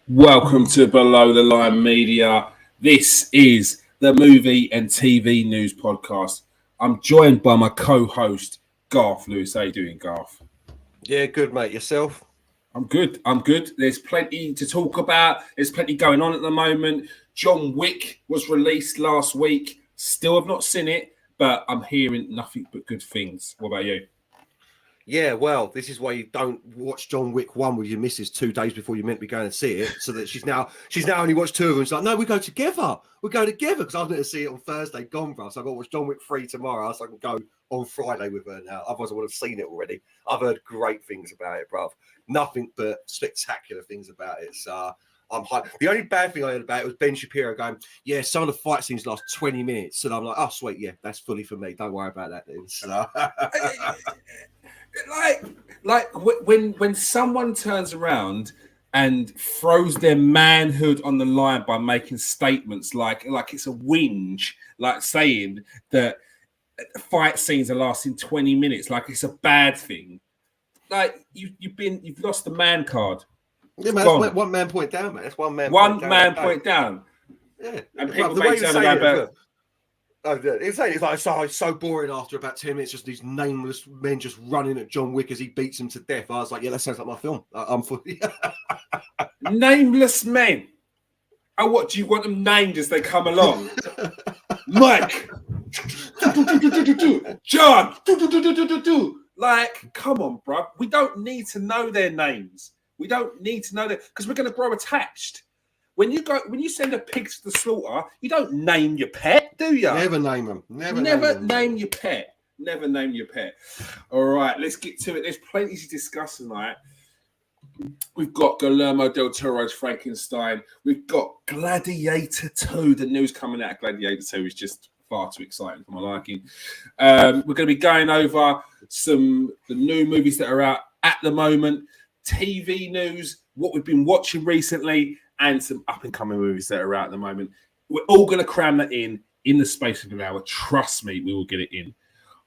Welcome to Below the Line Media. This is the movie and TV news podcast. I'm joined by my co-host, Garth Lewis. How you doing, Garth? Yeah, good, mate. Yourself? I'm good. There's plenty to talk about. There's plenty going on at the moment. John Wick was released last week. Still have not seen it, but I'm hearing nothing but good things. What about you? Yeah, well, this is why you don't watch John Wick 1 with your missus 2 days before you're meant to be going to see it. So that she's now only watched 2 of them. She's like, no, we go together. We go together because I'm going to see it on Thursday, gone, bro. So I've got to watch John Wick 3 tomorrow, so I can go on Friday with her now. Otherwise, I would have seen it already. I've heard great things about it, bruv. Nothing but spectacular things about it. So I'm hyped. The only bad thing I heard about it was Ben Shapiro going, yeah, some of the fight scenes last 20 minutes. And I'm like, oh, sweet, yeah, that's fully for me. Don't worry about that then. So... like when someone turns around and throws their manhood on the line by making statements like it's a whinge, like saying that fight scenes are lasting 20 minutes, like it's a bad thing. Like you've lost the man card. Yeah, man, that's one man point down, man. That's one man point down. Yeah, and people make turn around about. It's like so boring after about 10 minutes, just these nameless men just running at John Wick as he beats him to death. I was like, yeah, that sounds like my film. I'm fully Nameless men. Oh, what do you want them named as they come along? Mike, John, like, come on, bro. We don't need to know their names. We don't need to know that because we're going to grow attached. When you send a pig to the slaughter, you don't name your pet, do you? Never name them. Never name your pet. Never name your pet. All right, let's get to it. There's plenty to discuss tonight. We've got Guillermo del Toro's Frankenstein. We've got Gladiator 2. The news coming out of Gladiator 2 is just far too exciting for my liking. We're going to be going over the new movies that are out at the moment, TV news, what we've been watching recently, and some up-and-coming movies that are out at the moment. We're all going to cram that in the space of an hour. Trust me, we will get it in.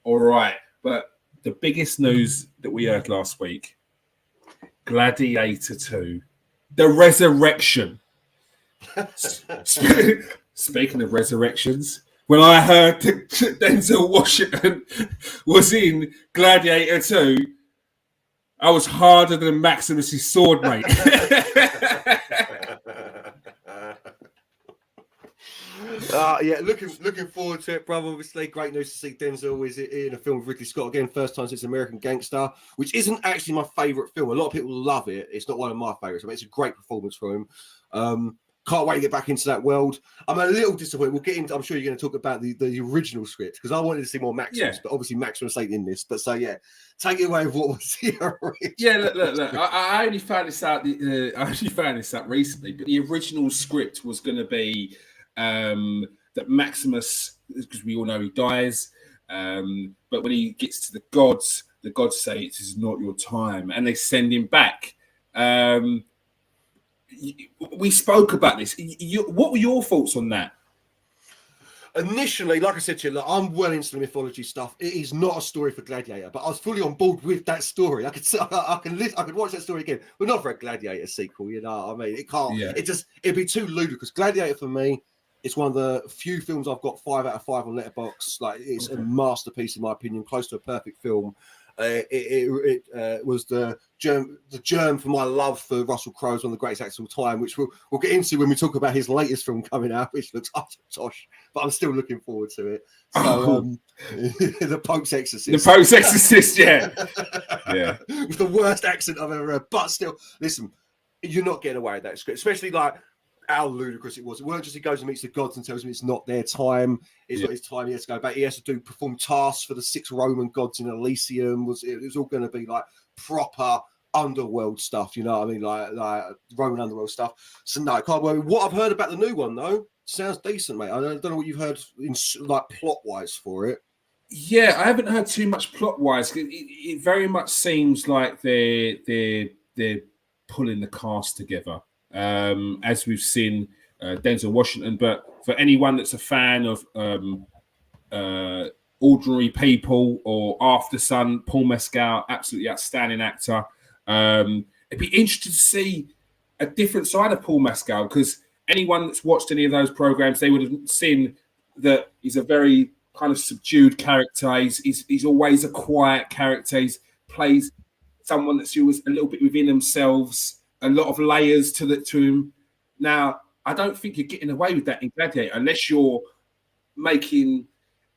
All right, but the biggest news that we heard last week, Gladiator 2, the resurrection. Speaking of resurrections, when I heard that Denzel Washington was in Gladiator 2, I was harder than Maximus's sword, mate. Yeah, looking forward to it, brother. Obviously, great news to see Denzel is in a film with Ridley Scott again. First time since American Gangster, which isn't actually my favourite film. A lot of people love it. It's not one of my favourites. I mean, it's a great performance for him. Can't wait to get back into that world. I'm a little disappointed. We'll get into. I'm sure you're going to talk about the original script because I wanted to see more Maximus, but obviously Maximus ain't in this. But so yeah, take it away with what was the original. Yeah, look. I only found this out. I only found this out recently. But the original script was going to be that Maximus, because we all know he dies. But when he gets to the gods say it is not your time, and they send him back. We spoke about this. What were your thoughts on that? Initially, like I said to you, look, I'm well into the mythology stuff. It is not a story for Gladiator, but I was fully on board with that story. I could watch that story again, but not for a Gladiator sequel. You know, I mean, it can't. Yeah. It'd be too ludicrous. Gladiator for me, it's one of the few films I've got 5 out of 5 on Letterboxd. Like, it's a masterpiece in my opinion, close to a perfect film. It was the germ for my love for Russell Crowe as one of the greatest actors of all time, which we'll get into when we talk about his latest film coming out, which looks utter tosh, but I'm still looking forward to it. So, The Pope's Exorcist. The Pope's Exorcist, yeah. Yeah. With the worst accent I've ever heard, but still, listen, you're not getting away with that script, especially like how ludicrous it was. It weren't just he goes and meets the gods and tells him it's not their time. It's not his time. He has to go back. He has to perform tasks for the 6 Roman gods in Elysium. It was all going to be like proper underworld stuff, you know what I mean? Like Roman underworld stuff. So no, can't worry. What I've heard about the new one though sounds decent, mate. I don't know what you've heard in like plot wise for it. Yeah, I haven't heard too much plot wise. It very much seems like they're pulling the cast together. As we've seen Denzel Washington, but for anyone that's a fan of Ordinary People or After Sun, Paul Mescal, absolutely outstanding actor. It'd be interesting to see a different side of Paul Mescal, because anyone that's watched any of those programs, they would have seen that he's a very kind of subdued character. He's always a quiet character. He plays someone that's always a little bit within themselves, a lot of layers to him. Now, I don't think you're getting away with that in Gladiator unless you're making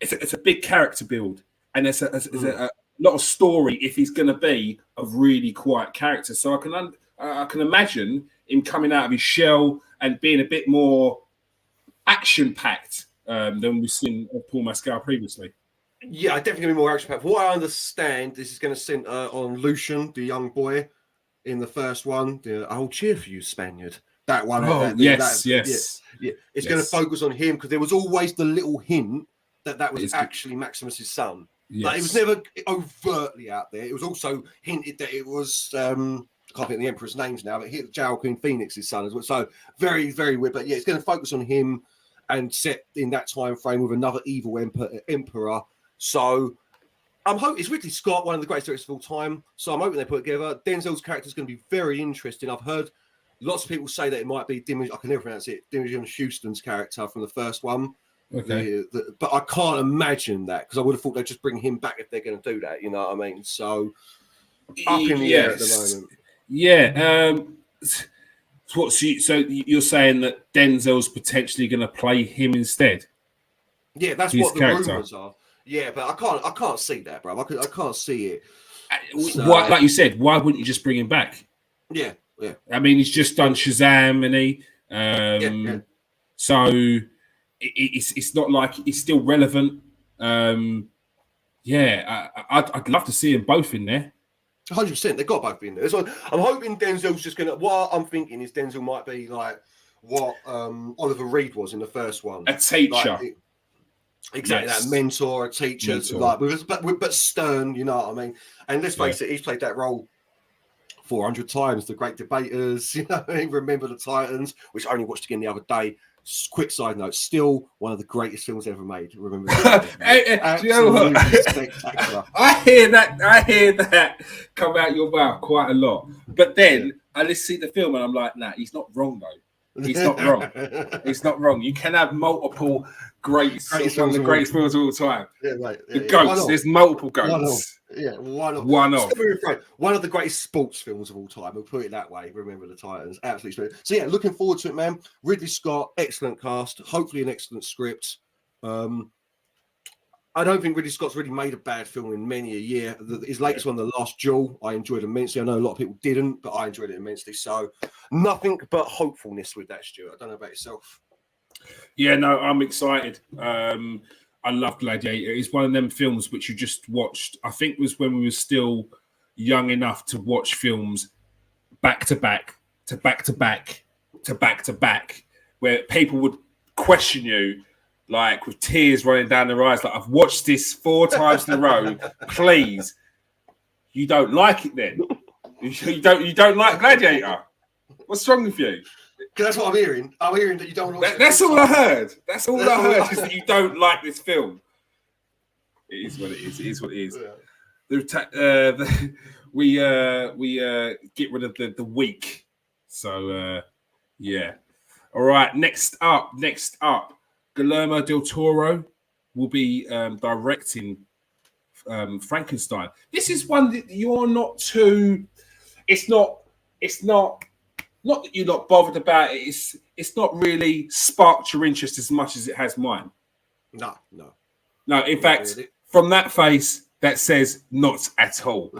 it's a big character build, and there's a lot of story if he's going to be a really quiet character. So I can imagine him coming out of his shell and being a bit more action-packed than we've seen of Paul Mescal previously. Yeah, definitely gonna be more action-packed. From what I understand, this is going to center on Lucian, the young boy in the first one. I'll cheer for you, Spaniard. That one. Yes. Yeah. It's going to focus on him because there was always the little hint that was actually Maximus's son. Yes. Like, it was never overtly out there. It was also hinted that it was I can't think of the Emperor's names now, but Jail Queen Phoenix's son as well. So very, very weird. But yeah, it's going to focus on him and set in that time frame with another evil emperor. So I'm hoping it's Ridley Scott, one of the greatest directors of all time. So I'm hoping they put it together. Denzel's character is going to be very interesting. I've heard lots of people say that it might be I can never pronounce it. Imogen Houston's character from the first one. Okay. But I can't imagine that, because I would have thought they'd just bring him back if they're going to do that. You know what I mean? So up in the air at the moment. Yeah. So you're saying that Denzel's potentially going to play him instead? Yeah, that's what the rumors are. Yeah, but I can't see that, bro. I can't see it. So, like you said, why wouldn't you just bring him back? Yeah. I mean, he's just done Shazam, and he. So it's not like he's still relevant. I'd love to see them both in there. 100%, they've got both in there. So I'm hoping Denzel's just gonna. What I'm thinking is Denzel might be like what Oliver Reed was in the first one, a teacher. Exactly, that mentor, a teacher, but stern. You know what I mean? And let's face it, he's played that role 400 times. The Great Debaters, you know, Remember the Titans, which I only watched again the other day. Quick side note, still one of the greatest films ever made. Remember do you know what? Spectacular. I hear that come out your mouth quite a lot. But then I just see the film and I'm like, nah, he's not wrong though. He's not wrong. He's not wrong. You can have multiple greats, one of the greatest films of all time. Yeah, right. The goats. There's multiple goats. One of the greatest sports films of all time. We'll put it that way. Remember the Titans. Absolutely. So yeah, looking forward to it, man. Ridley Scott, excellent cast. Hopefully an excellent script. I don't think Ridley Scott's really made a bad film in many a year. His latest one, The Last Duel, I enjoyed immensely. I know a lot of people didn't, but I enjoyed it immensely. So nothing but hopefulness with that, Stuart. I don't know about yourself. Yeah, no, I'm excited. I love Gladiator. It's one of them films which you just watched. I think it was when we were still young enough to watch films back to back, to back to back, to back to back, where people would question you, like with tears running down their eyes. Like, I've watched this 4 times in a row. Please, you don't like it then? You don't like Gladiator? What's wrong with you? Because that's what I'm hearing. I'm hearing that you don't want to watch That's all I heard. That's all I heard is that you don't like this film. It is what it is. It is what it is. Yeah. We get rid of the weak. So yeah. All right. Next up, Guillermo del Toro will be directing Frankenstein. This is one that you're not too. It's not that you're not bothered about it. It's not really sparked your interest as much as it has mine. No. In fact, from that face, that says not at all.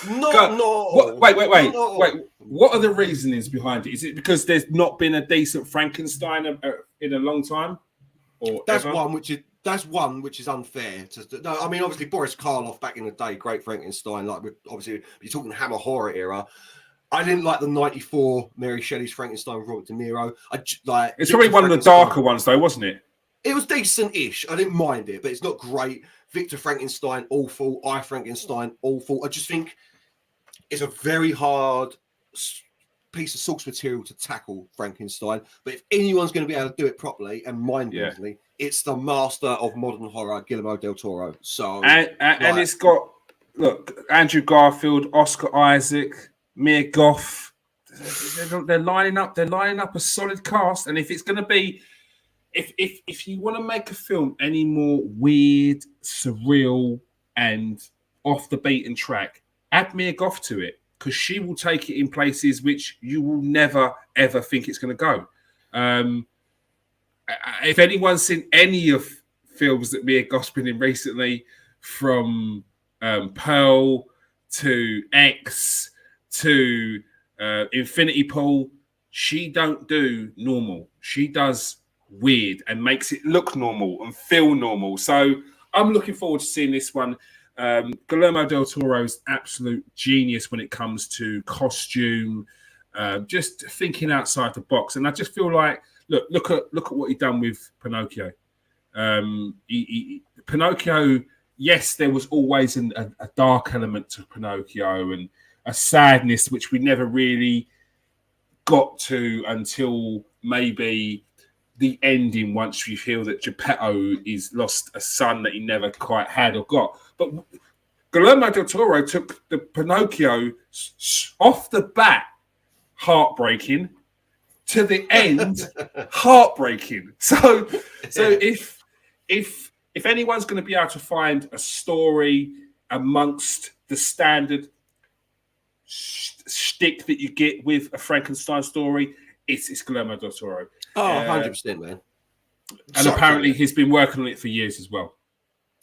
No. Wait. What are the reasonings behind it? Is it because there's not been a decent Frankenstein in a long time? Or that's one which is unfair. No, I mean, obviously Boris Karloff back in the day, great Frankenstein. Like, obviously, you're talking Hammer horror era. I didn't like the 94 Mary Shelley's Frankenstein with Robert De Niro. It's probably one of the darker ones, though, wasn't it? It was decent-ish. I didn't mind it, but it's not great. Victor Frankenstein, awful. I Frankenstein, awful. I just think it's a very hard piece of source material to tackle Frankenstein. But if anyone's going to be able to do it properly and mind-blowingly, it's the master of modern horror, Guillermo del Toro. So and it's got Andrew Garfield, Oscar Isaac, Mia Goth. they're lining up a solid cast, and if it's going to be, if you want to make a film any more weird, surreal, and off the beaten track, add Mia Goth to it, because she will take it in places which you will never ever think it's going to go. If anyone's seen any of films that Mia Goth's been in recently, from Pearl to X to Infinity Pool, she don't do normal. She does weird and makes it look normal and feel normal. So I'm looking forward to seeing this one. Guillermo del Toro's absolute genius when it comes to costume, just thinking outside the box. And I just feel like, look at what he done with Pinocchio. Pinocchio, yes, there was always a dark element to Pinocchio and a sadness which we never really got to until maybe the ending, once we feel that Geppetto is lost a son that he never quite had or got. But Guillermo del Toro took the Pinocchio off the bat heartbreaking to the end heartbreaking. So if anyone's going to be able to find a story amongst the standard shtick that you get with a Frankenstein story, it's Guillermo del Toro. Oh, 100%, man. And apparently he's been working on it for years as well.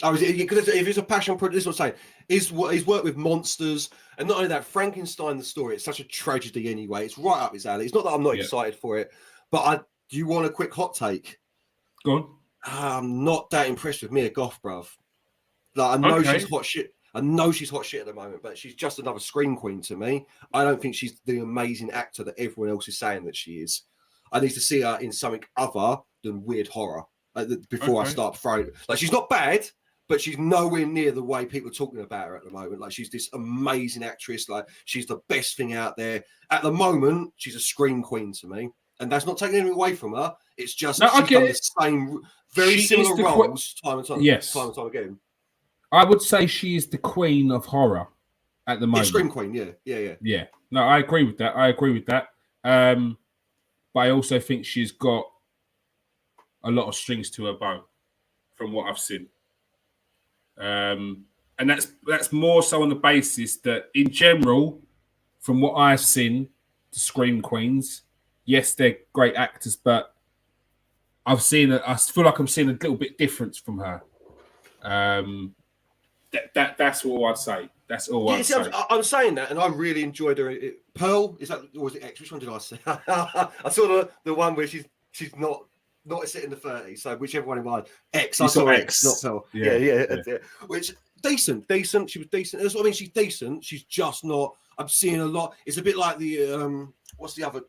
Oh, because if it's a passion project, this is what I'm saying. He's worked with monsters, and not only that, Frankenstein, the story, it's such a tragedy anyway. It's right up his alley. It's not that I'm not excited for it, but do you want a quick hot take? Go on. I'm not that impressed with Mia Goth, bruv. Like, I know she's hot shit. I know she's hot shit at the moment, but she's just another scream queen to me. I don't think she's the amazing actor that everyone else is saying that she is. I need to see her in something other than weird horror before I start throwing. Like, she's not bad, but she's nowhere near the way people are talking about her at the moment. Like, she's this amazing actress. Like, she's the best thing out there. At the moment, she's a scream queen to me. And that's not taking anything away from her. It's just she's done the same, very similar roles time and time. Yes. Time and time again. I would say she is the queen of horror at the moment. Scream queen, yeah. No, I agree with that. But I also think she's got a lot of strings to her bow, from what I've seen. And that's more so on the basis that, in general, from what I've seen, the Scream Queens, yes, they're great actors, but I feel like I'm seeing a little bit different from her. That's all I'd say. That's all I'd say. I'm saying that, and I really enjoyed her. Pearl, is that, or was it X? Which one did I say? I saw the one where she's not set in the 30s, so whichever one it was. X, I saw X, not Pearl. Yeah. Which decent. She was decent. That's what I mean. She's decent. She's just not. I'm seeing a lot. It's a bit like the what's the other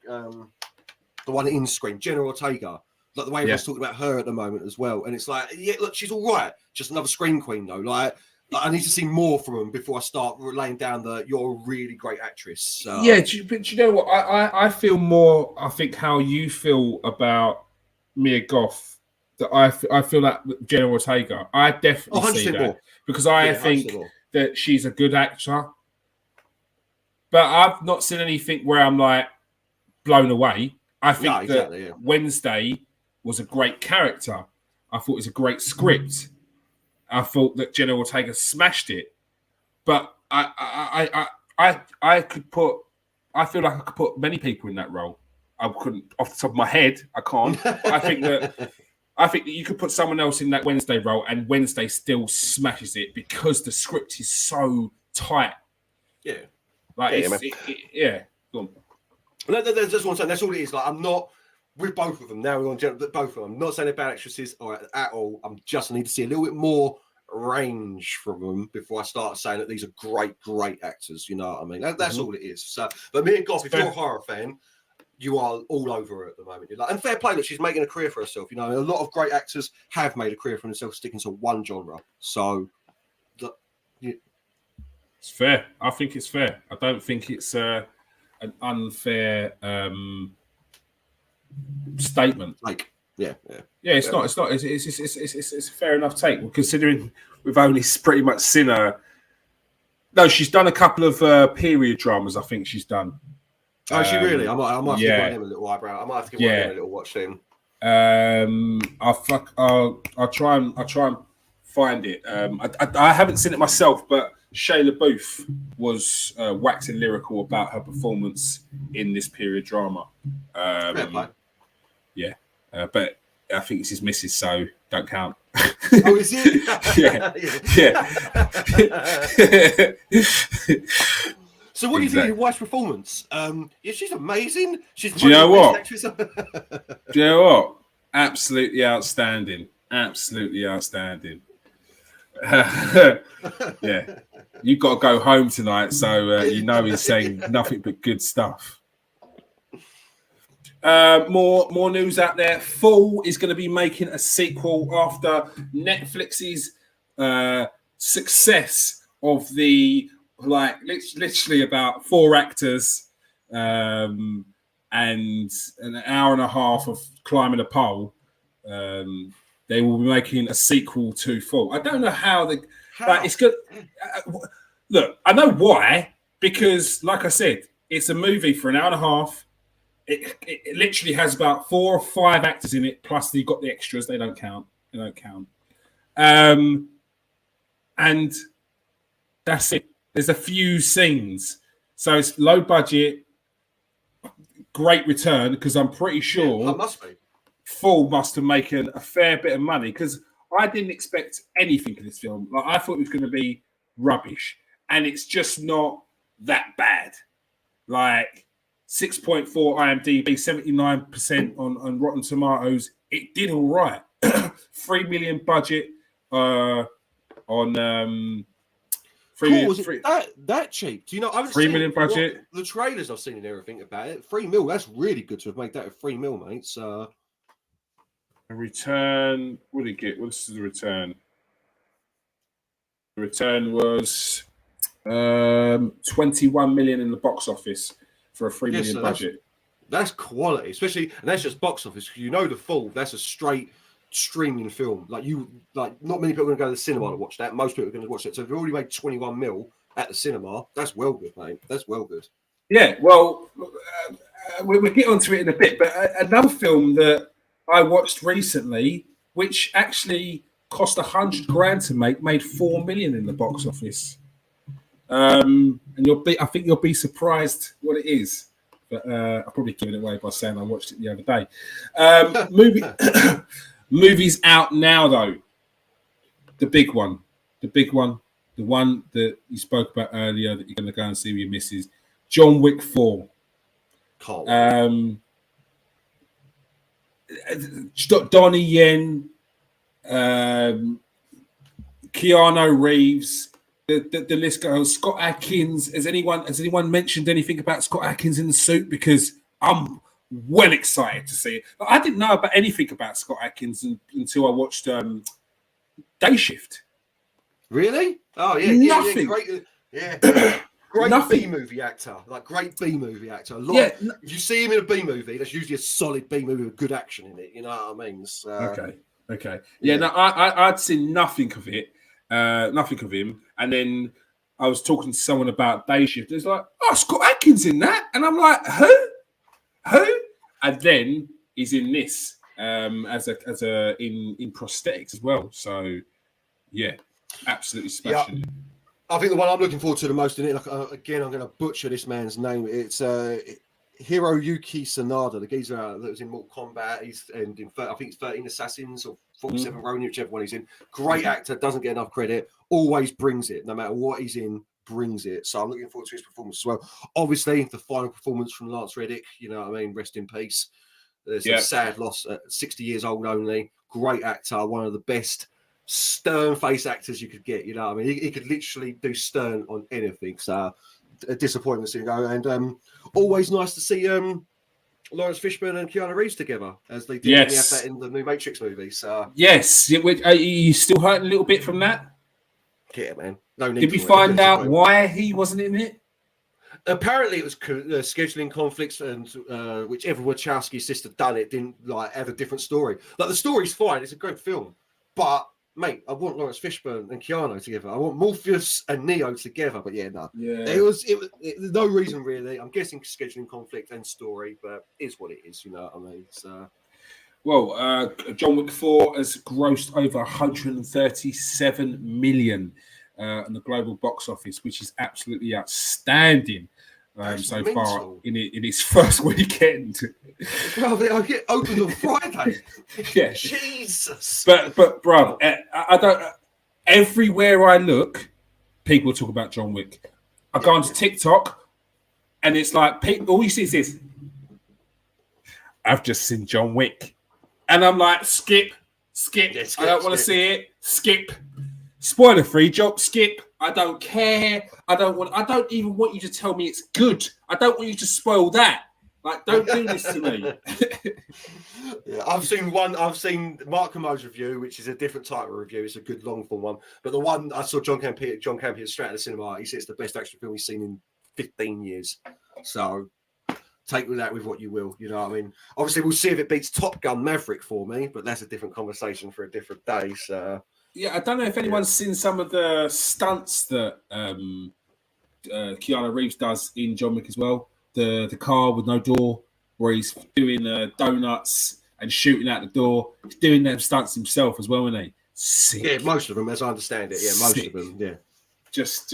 the one in Scream, Jenna Ortega. Like the way everyone's talking about her at the moment as well. And it's like, yeah, look, she's all right. Just another Scream Queen though. Like I need to see more from them before I start laying down you're a really great actress. Yeah, but you know what? I feel more, I think, how you feel about Mia Goth, that I feel like Jenna Ortega. I definitely see that. More. Because I think that she's a good actor. But I've not seen anything where I'm like blown away. I think Wednesday was a great character. I thought it was a great script. I thought that Jenna Ortega smashed it, but I feel like I could put many people in that role. I couldn't off the top of my head. I can't. I think that you could put someone else in that Wednesday role, and Wednesday still smashes it because the script is so tight. Yeah, like Go on. That's what I'm saying. That's all it is. Like, I'm not with both of them now. We're on both of them. I'm not saying they're bad actresses at all. I'm just need to see a little bit more range from them before I start saying that these are great actors. You know what I mean? That's all it is. So, but Mia Goth, if you're a horror fan, you are all over her at the moment. You're like, and fair play that she's making a career for herself. You know, a lot of great actors have made a career for themselves sticking to one genre. So, it's fair. I think it's fair. I don't think it's an unfair statement. It's not. It's not. It's a fair enough take, considering we've only pretty much seen her. No, she's done a couple of period dramas. I think she's done. Oh, is she really? I might have to give one of them a little eyebrow. I might have to give one of them a little watch then. I'll try and find it. I haven't seen it myself, but Shayla Booth was waxing lyrical about her performance in this period drama. Yeah, but I think it's his missus, so don't count. Oh, is it? yeah. So what do you think of your wife's performance? She's amazing. She's do you know what? Do you know what? Absolutely outstanding. Absolutely outstanding. Yeah. You've got to go home tonight, so he's saying nothing but good stuff. More news out there. Fall is going to be making a sequel after Netflix's success of the literally about 4 actors and an hour and a half of climbing a pole. They will be making a sequel to Fall. I don't know how but it's good. Look, I know why, because like I said, it's a movie for an hour and a half. It literally has about 4 or 5 actors in it, plus you've got the extras. They don't count. And that's it. There's a few scenes. So it's low budget, great return, because I'm pretty sure that must be. Fall must have made a fair bit of money, because I didn't expect anything in this film. Like, I thought it was going to be rubbish, and it's just not that bad. Like 6.4 IMDb, 79% on Rotten Tomatoes. It did all right. 3 million budget on that cheap? Do you know? I haven't 3 seen million budget. The trailers I've seen and everything about it. 3 mil. That's really good to have made that a 3 mil, mate. So a return. What did it get? What's the return? The return was 21 million in the box office for a 3 million budget. That's quality, especially, and that's just box office. You know, The Fall. That's a straight streaming film. Not many people are going to go to the cinema to watch that. Most people are going to watch it. So if you already made 21 mil at the cinema, that's well good, mate. That's well good. Yeah, well, we'll get onto it in a bit. But another film that I watched recently, which actually cost $100,000 to make, made 4 million in the box office. And I think you'll be surprised what it is. But I'll probably give it away by saying I watched it the other day. Movie's out now, though. The big one, the one that you spoke about earlier that you're going to go and see with your missus, John Wick 4. Donnie Yen, Keanu Reeves, the list goes. Scott Adkins. Has anyone mentioned anything about Scott Adkins in the suit? Because I'm well excited to see it. But I didn't know about anything about Scott Adkins until I watched Day Shift. Really? Oh yeah, nothing. Great B movie actor, great B movie actor. If you see him in a B movie, that's usually a solid B movie with good action in it. You know what I mean? So, okay. Yeah, no, I'd seen nothing of it, nothing of him, and then I was talking to someone about Day Shift. It's like, oh, Scott Adkins in that, and I'm like, who? And then he's in this in prosthetics as well. So yeah, absolutely smashing it. I think the one I'm looking forward to the most in it, again, I'm going to butcher this man's name. It's Hiroyuki Sanada, the geezer that was in Mortal Kombat. I think it's 13 Assassins or 47 Ronin, whichever one he's in. Great actor, doesn't get enough credit, always brings it, no matter what he's in, brings it. So I'm looking forward to his performance as well. Obviously, the final performance from Lance Reddick, you know what I mean, rest in peace. There's a sad loss at 60 years old only. Great actor, one of the best stern face actors you could get, you know what I mean? He could literally do stern on anything. So a disappointment to go. And always nice to see Lawrence Fishburne and Keanu Reeves together, as they did have that in the new Matrix movie. So yes, are you still hurting a little bit from that? Yeah, man. No need. Did we find out why he wasn't in it? Apparently, it was scheduling conflicts, and whichever Wachowski sister done it didn't have a different story. The story's fine; it's a great film, but mate, I want Lawrence Fishburne and Keanu together. I want Morpheus and Neo together. But yeah, no. Yeah. There's no reason really. I'm guessing scheduling conflict and story, but it's what it is. You know what I mean? So. Well, John Wick 4 has grossed over 137 million in the global box office, which is absolutely outstanding so mental. Far in its first weekend. Well, I get opened on Friday. Yeah, Jesus. But bruv, I don't. Everywhere I look, people talk about John Wick. I go onto TikTok, and it's like all you see is this. I've just seen John Wick. And I'm like, skip. Yeah, I don't want to see it. Skip. Spoiler free job. Skip. I don't care. I don't even want you to tell me it's good. I don't want you to spoil that. Like, don't do this to me. Yeah, I've seen Mark Camo's review, which is a different type of review. It's a good long form one. But the one I saw John Campea straight at the cinema, he said it's the best action film he's seen in 15 years. So take with that with what you will, you know what I mean? Obviously, we'll see if it beats Top Gun Maverick for me, but that's a different conversation for a different day. So, yeah, I don't know if anyone's seen some of the stunts that Keanu Reeves does in John Wick as well. The car with no door, where he's doing donuts and shooting out the door. He's doing them stunts himself as well, isn't he? Sick. Yeah, most of them, as I understand it. Yeah, most of them. Yeah. Just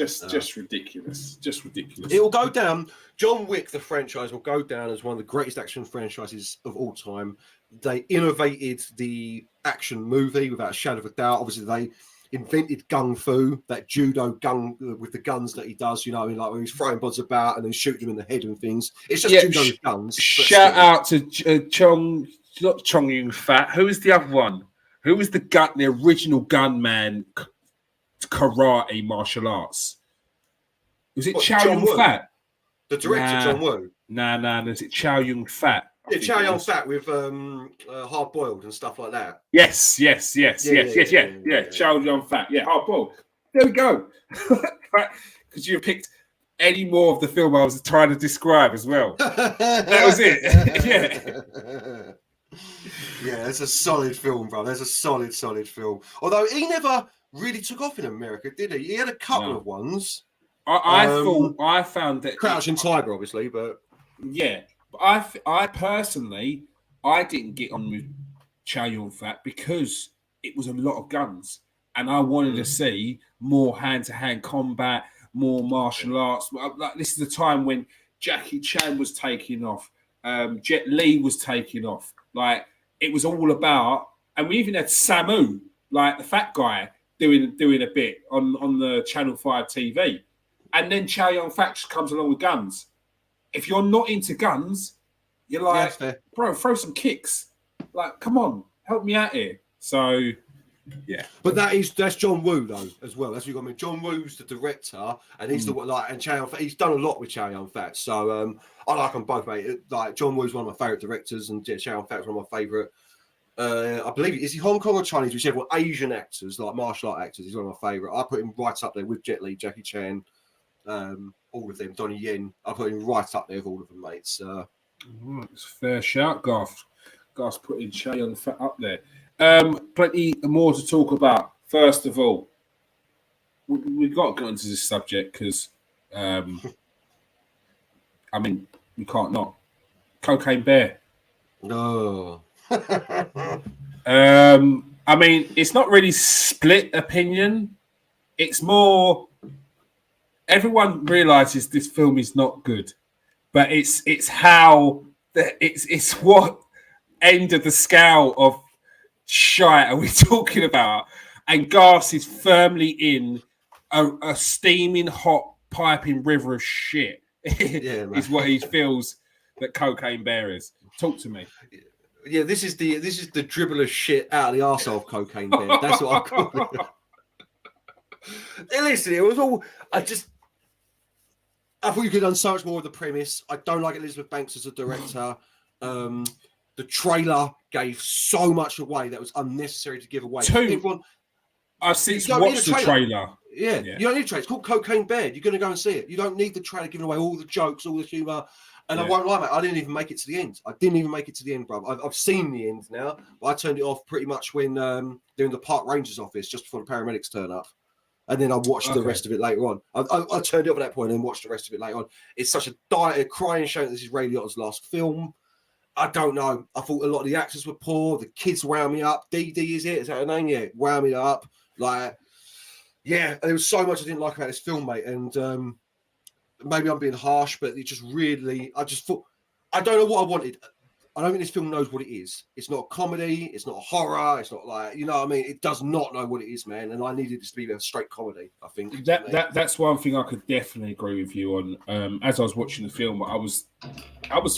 ridiculous. Just ridiculous. It will go down. John Wick, the franchise, will go down as one of the greatest action franchises of all time. They innovated the action movie without a shadow of a doubt. Obviously, they invented gung fu, that judo gun with the guns that he does. You know, I mean, like when he's throwing bods about and then shooting them in the head and things. It's just judo with guns. Shout out to not Chong Yun Fat. Who is the other one? Who was the original gunman? Karate martial arts. Was it Chow Yun Fat? The director, John Woo? Nah. Is it Chow Yun Fat? Yeah, Chow Yun Fat with hard boiled and stuff like that. Yes. Chow Yun Fat. Yeah, hard boiled. There we go. Because you picked any more of the film I was trying to describe as well. That was it. Yeah. Yeah, it's a solid film, bro. There's a solid film. Although he never really took off in America, did he? He had a couple of ones. I found that Crouching Tiger, obviously, but yeah. But I personally, I didn't get on with Chow Yun Fat because it was a lot of guns, and I wanted to see more hand-to-hand combat, more martial arts. Like, this is the time when Jackie Chan was taking off, Jet Li was taking off. Like, it was all about, and we even had Samu, like the fat guy, doing a bit on the Channel 5 TV. And then Chow Yun Fat just comes along with guns. If you're not into guns, you're like, bro, throw some kicks. Like, come on, help me out here. So, yeah. But that's John Woo though as well. That's what you got. I mean, John Woo's the director, and he's and Chow Yun Fat. He's done a lot with Chow Yun Fat. So I like them both, mate. Like John Woo's one of my favorite directors, and Chow Yun Fat's one of my favorite. I believe is he Hong Kong or Chinese? Whichever. Asian actors, like martial art actors. He's one of my favorite. I put him right up there with Jet Li, Jackie Chan, all of them. Donnie Yen. I put him right up there with all of them, mates. It's a fair shout, Garth. Garth's putting Chow Yun Fat up there. Plenty more to talk about. First of all, we've got to get into this subject because, I mean, we can't not. Cocaine Bear. No. I mean, it's not really split opinion. It's more everyone realizes this film is not good, but it's what end of the scale of shite are we talking about? And Garth is firmly in a steaming hot piping river of shit. Yeah, is what he feels that Cocaine Bear is. Talk to me. Yeah, this is the dribbler shit out of the arsehole of Cocaine Bear. That's what I call it. Listen, it was all. I thought you could have done so much more with the premise. I don't like Elizabeth Banks as a director. The trailer gave so much away that was unnecessary to give away. I've since watched the trailer. Yeah, you don't need a trailer. It's called Cocaine Bear. You're going to go and see it. You don't need the trailer giving away all the jokes, all the humour. And I won't lie, mate, I didn't even make it to the end. I didn't even make it to the end, bro. I've seen the end now, but I turned it off pretty much when they're in the park ranger's office just before the paramedics turn up. And then I watched the rest of it later on. I turned it off at that point and then watched the rest of it later on. It's such a crying shame that this is Ray Liotta's last film. I don't know. I thought a lot of the actors were poor. The kids wound me up. Dee Dee, is it? Is that her name? Yeah, wound me up. Like, yeah, there was so much I didn't like about this film, mate. And maybe I'm being harsh, but it just really, I just thought, I don't know what I wanted. I don't think this film knows what it is. It's not a comedy. It's not a horror. It's not like, you know what I mean? It does not know what it is, man. And I needed this to be a straight comedy, I think. That's one thing I could definitely agree with you on. As I was watching the film, I was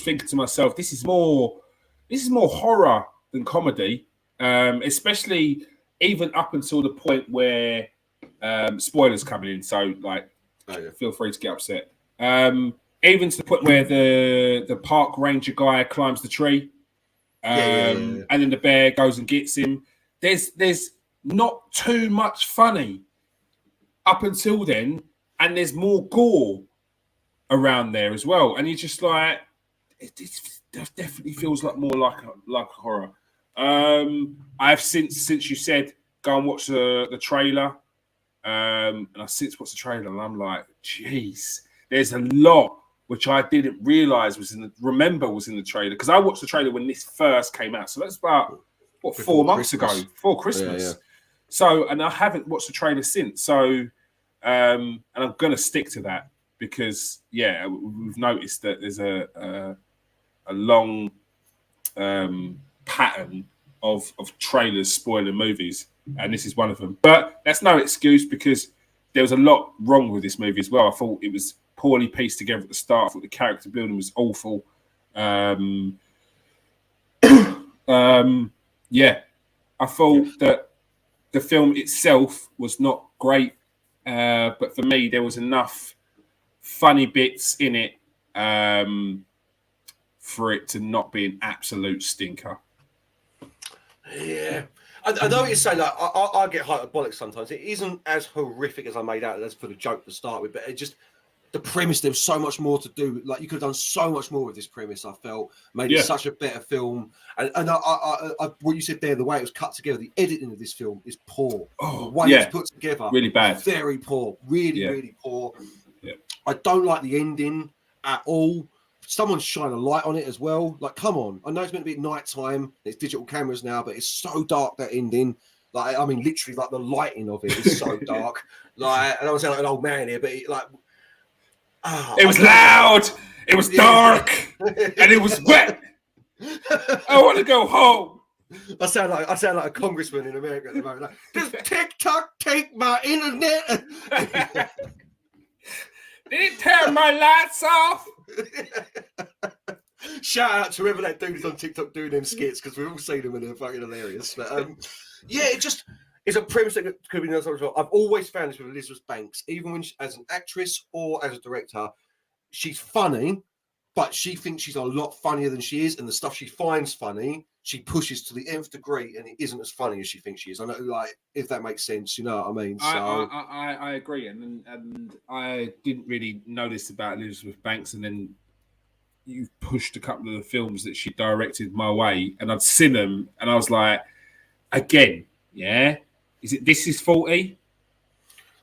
thinking to myself, this is more horror than comedy, especially even up until the point where spoilers coming in. So, like, feel free to get upset. Even to the point where the park ranger guy climbs the tree, and then the bear goes and gets him. There's not too much funny up until then, and there's more gore around there as well. And you're just like, it definitely feels like more like a horror. I've since you said go and watch the trailer, and I since watched the trailer, and I'm like, jeez, there's a lot which I didn't realize was in the trailer, because I watched the trailer when this first came out. So that's about 4 months ago, before Christmas. Yeah. So, and I haven't watched the trailer since. So, and I'm gonna stick to that because we've noticed that there's a long pattern of trailers spoiling movies, and this is one of them. But that's no excuse, because there was a lot wrong with this movie as well. I thought it was poorly pieced together at the start. I thought the character building was awful. I thought that the film itself was not great, but for me, there was enough funny bits in it for it to not be an absolute stinker. Yeah. I know what you're saying. Like, I get hyperbolic sometimes. It isn't as horrific as I made out as for the joke to start with, but it just, the premise, there was so much more to do. Like, you could have done so much more with this premise, I felt. Made it such a better film. And I, what you said there, the way it was cut together, the editing of this film is poor. The way it's put together, really bad. Very poor. Really poor. Yeah. I don't like the ending at all. Someone shine a light on it as well. Like, come on. I know it's meant to be at night time. It's digital cameras now, but it's so dark, that ending. Like, I mean, literally, like, the lighting of it is so dark. Like, and I was like an old man here, but it was loud. It was dark. And it was wet. I want to go home. I sound like a congressman in America at the moment. Like, does TikTok take my internet? Did it turn my lights off? Shout out to whoever that dude is on TikTok doing them skits, because we've all seen them and they're fucking hilarious. But it just is a premise that could be done as well. I've always found this with Elizabeth Banks, even when as an actress or as a director, she's funny, but she thinks she's a lot funnier than she is, and the stuff she finds funny, she pushes to the nth degree, and it isn't as funny as she thinks she is. I know, like, if that makes sense, you know what I mean? So I agree, and I didn't really know this about Elizabeth Banks, and then you pushed a couple of the films that she directed my way, and I'd seen them, and I was like, again, is it This Is 40?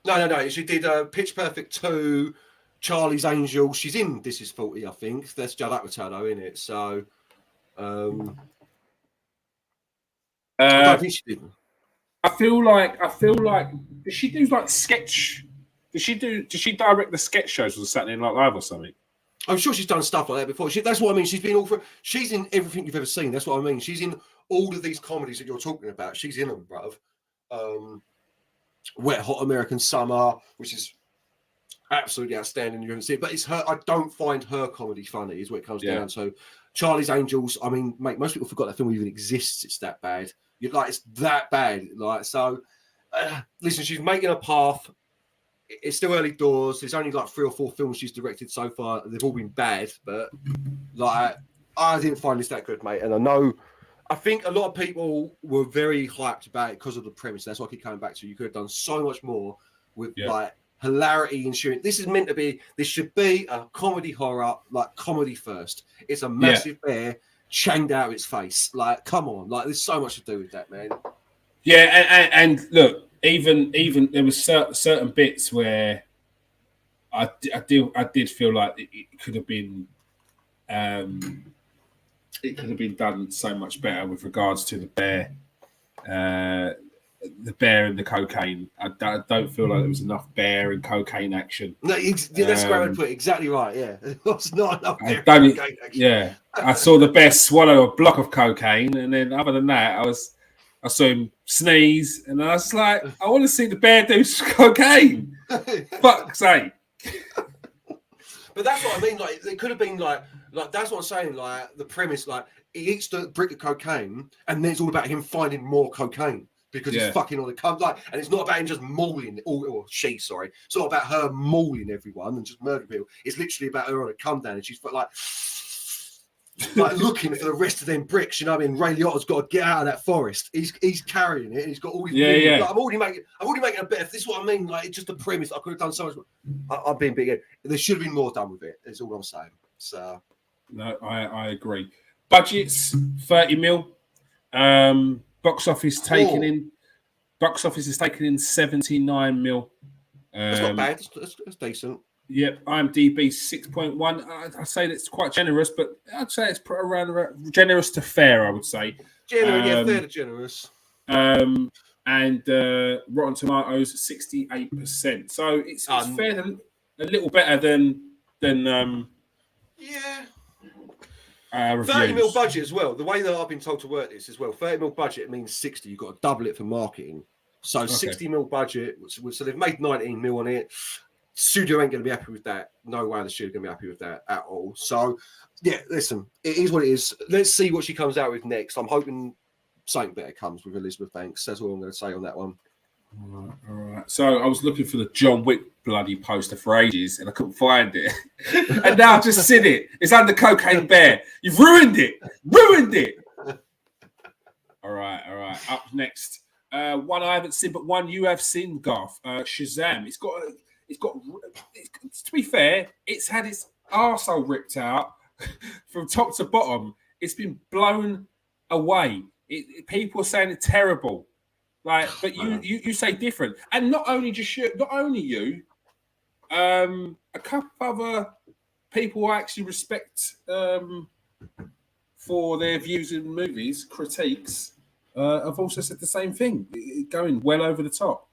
No. She did Pitch Perfect 2, Charlie's Angels. She's in This Is 40, I think. That's Judd Apatow, though, isn't it? So, I don't think she did. I feel like does she do like sketch? Does she direct the sketch shows on Saturday Night Live or something? I'm sure she's done stuff like that before. That's what I mean. She's been she's in everything you've ever seen. That's what I mean. She's in all of these comedies that you're talking about. She's in them, bruv. Wet Hot American Summer, which is absolutely outstanding. You haven't seen it, but it's her. I don't find her comedy funny, is what it comes down to. Charlie's Angels. I mean, mate, most people forgot that film even exists. It's that bad. You're like, it's that bad. Like, so. Listen, she's making a path. It's still early doors. There's only like 3 or 4 films she's directed so far. They've all been bad, but like, I didn't find this that good, mate. And I think a lot of people were very hyped about it because of the premise. That's what I keep coming back to. You could have done so much more with like hilarity ensuing. This should be a comedy horror, like comedy first. It's a massive bear chained out of its face. Like, come on, like there's so much to do with that, man. Yeah, and look, even there was certain bits where I did feel like it could have been done so much better with regards to the bear. The bear and the cocaine. I don't feel like there was enough bear and cocaine action. No, that's where I would put it. Exactly right. Yeah, it was not enough bear and cocaine action. Yeah, I saw the bear swallow a block of cocaine, and then other than that, I saw him sneeze, and I was like, I want to see the bear do cocaine. Fuck's sake. But that's what I mean. Like, it could have been like that's what I'm saying. Like the premise, like he eats the brick of cocaine, and then it's all about him finding more cocaine. Because he's fucking on the come, like, and it's not about him just mauling, or she, sorry. It's not about her mauling everyone and just murdering people. It's literally about her on a come down, and she's like looking for the rest of them bricks. You know what I mean? Ray Liotta's got to get out of that forest. He's carrying it, and he's got all these. Like, I'm already making a better. This is what I mean. Like, it's just a premise. I could have done so much. I've been big. There should have been more done with it. Is all I'm saying. So, no, I agree. Budgets 30 mil. Box office is taking in 79 mil. That's not bad. That's decent. Yep, IMDb 6.1. I'd say that's quite generous, but I'd say it's around generous to fair. I would say fair to generous. And Rotten Tomatoes 68%. So it's fair, a little better than yeah. 30 mil budget as well. The way that I've been told to work this as well, 30 mil budget means 60. You've got to double it for marketing. So 60 mil budget. So they've made 19 mil on it. Studio ain't going to be happy with that. No way the studio going to be happy with that at all. So yeah, listen, it is what it is. Let's see what she comes out with next. I'm hoping something better comes with Elizabeth Banks. That's all I'm going to say on that one. All right. So I was looking for the John Wick bloody poster for ages and I couldn't find it. And now I've just seen it. It's under Cocaine Bear. You've ruined it. All right. Up next. One I haven't seen, but one you have seen, Garth. Shazam. It's got, to be fair, it's had its arsehole ripped out from top to bottom. It's been blown away. People are saying it's terrible. Like, but you say different, and not only you, a couple of other people I actually respect for their views in movies, critiques, have also said the same thing, going well over the top.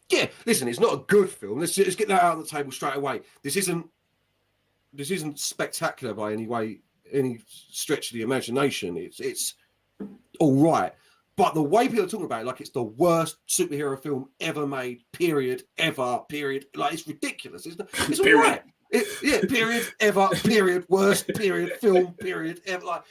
Yeah, listen, it's not a good film. Let's just get that out on the table straight away. This isn't spectacular by any stretch of the imagination. It's all right. But the way people are talking about it, like it's the worst superhero film ever made, period, ever, period. Like, it's ridiculous. It's all right. Period, ever, period, worst, period, film, period, ever. Like,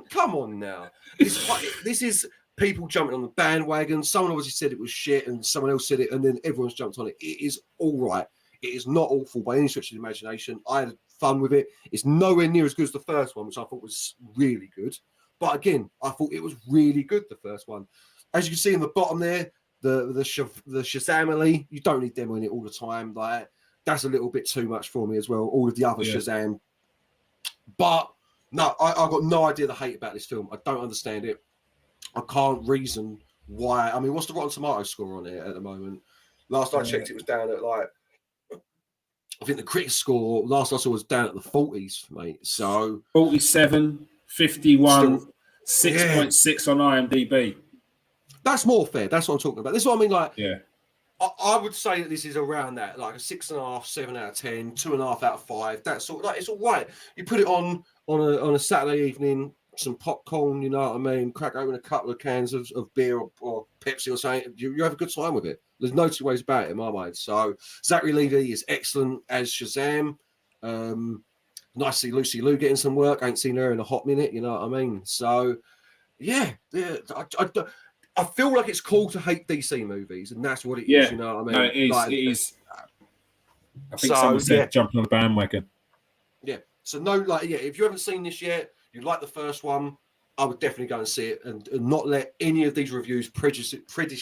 come on now. This is people jumping on the bandwagon. Someone obviously said it was shit and someone else said it and then everyone's jumped on it. It is all right. It is not awful by any stretch of the imagination. I had fun with it. It's nowhere near as good as the first one, which I thought was really good. But again, I thought it was really good, the first one. As you can see in the bottom there, the Shazam, you don't need them in it all the time. Like, that's a little bit too much for me as well. All of the other Shazam. But no, I've got no idea the hate about this film. I don't understand it. I can't reason why. I mean, what's the Rotten Tomatoes score on it at the moment? Last I checked, it was down at like, I think the critics score last I saw was down at the 40s, mate. So 47. 51, 6.6 on IMDb. That's more fair. That's what I'm talking about. This is what I mean. Like, yeah, I would say that this is around that, like a 6.5, 7 out of 10, 2.5 out of 5. That sort of, like, it's all right. You put it on a Saturday evening, some popcorn, you know what I mean? Crack open a couple of cans of beer or Pepsi or something. You have a good time with it. There's no two ways about it in my mind. So Zachary Levi is excellent as Shazam. Nice to see Lucy Liu getting some work. I ain't seen her in a hot minute, you know what I mean? So, yeah. I feel like it's cool to hate DC movies, and that's what it is, you know what I mean? No, it is. Like, it is. I think someone said jumping on the bandwagon. Yeah. So, no, like, yeah, if you haven't seen this yet, you like the first one, I would definitely go and see it and not let any of these reviews prejudice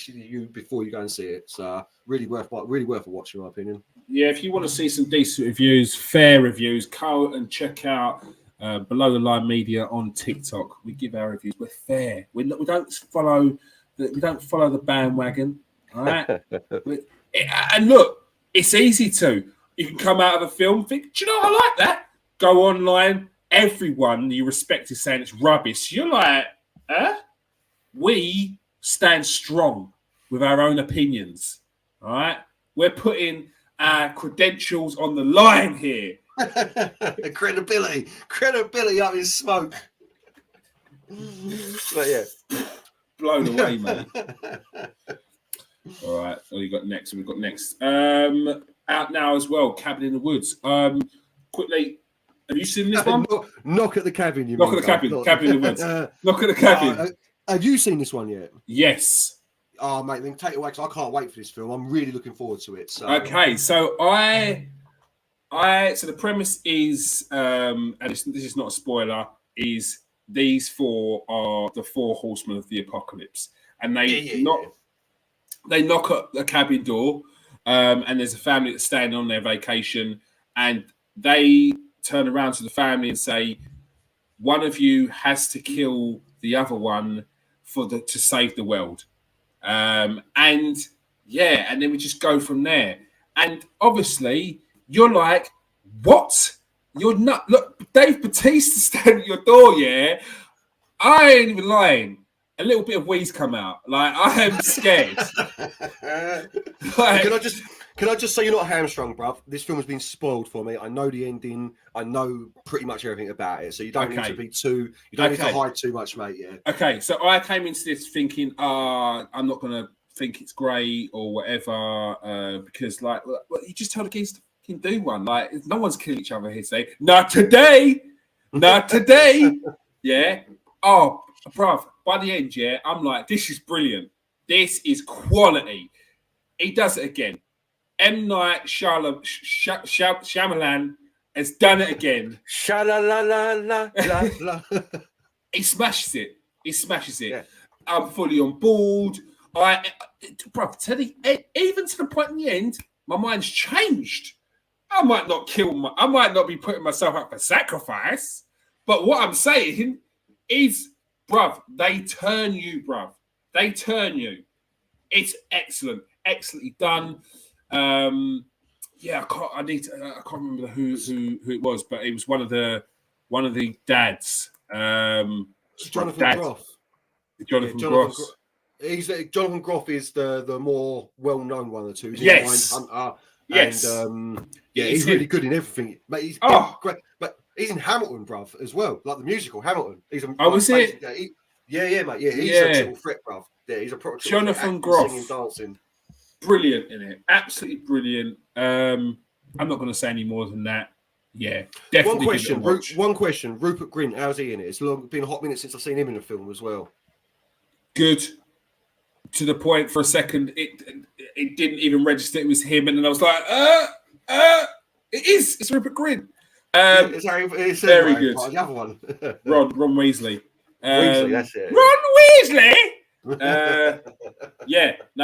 you before you go and see it. So, really worth a watch, in my opinion. Yeah, if you want to see some decent reviews, fair reviews, go and check out Below the Line Media on TikTok. We give our reviews. We're fair. We don't follow the bandwagon. All right. And look, it's easy to. You can come out of a film, think, do you know what, I like that? Go online. Everyone you respect is saying it's rubbish. You're like, huh? We stand strong with our own opinions. All right. We're putting our credentials on the line here. credibility up in smoke. But yeah, blown away, man. All right, what we got next? We've got next. Out now as well, Cabin in the Woods. Quickly, have you seen this one? Knock at the Cabin. Knock at the Cabin. Cabin in the Woods. Knock at the Cabin. Have you seen this one yet? Yes. Oh, mate, then take it away because I can't wait for this film. I'm really looking forward to it. So. Okay, so so the premise is, and this is not a spoiler, is these four are the four horsemen of the apocalypse, and they knock at the cabin door, and there's a family that's staying on their vacation, and they turn around to the family and say, one of you has to kill the other one to save the world. And then we just go from there. And obviously, you're like, what? You're not. Look, Dave Bautista standing at your door, yeah? I ain't even lying. A little bit of wheeze come out. Like, I am scared. Can I just say you're not hamstrung, bruv? This film has been spoiled for me. I know the ending. I know pretty much everything about it. So you don't need to be too. You don't need to hide too much, mate. Yeah. Okay. So I came into this thinking, I'm not gonna think it's great or whatever, because like, well, you just tell the geese to do one. Like, no one's killing each other here. Say, not today, not today. Yeah. Oh, bruv. By the end, yeah, I'm like, this is brilliant. This is quality. He does it again. M. Night Shyamalan has done it again. He smashes it. Yeah. I'm fully on board. Even to the point in the end, my mind's changed. I might not be putting myself up for sacrifice, but what I'm saying is, bruv, they turn you, bruv. They turn you. It's excellent. Excellently done. I can't remember who it was, but it was one of the dads. Jonathan Groff. Jonathan Groff. Jonathan Groff is the more well-known one of the two. He's yes. Mindhunter. Yes. And he's really good in everything. But he's great. But he's in Hamilton, bruv, as well. Like the musical Hamilton. He's was it? Mate. Yeah. He's a triple threat, bruv. Yeah, he's a proper Jonathan Groff. Singing, dancing. Brilliant in it. Absolutely brilliant. I'm not going to say any more than that. Yeah, definitely. One question. Rupert Grint, how's he in it? It's been a hot minute since I've seen him in a film as well. Good. To the point for a second, it didn't even register it was him, and then I was like, it is. It's Rupert Grint. It's very good. The other one, Ron Weasley. Weasley, that's it. Ron Weasley.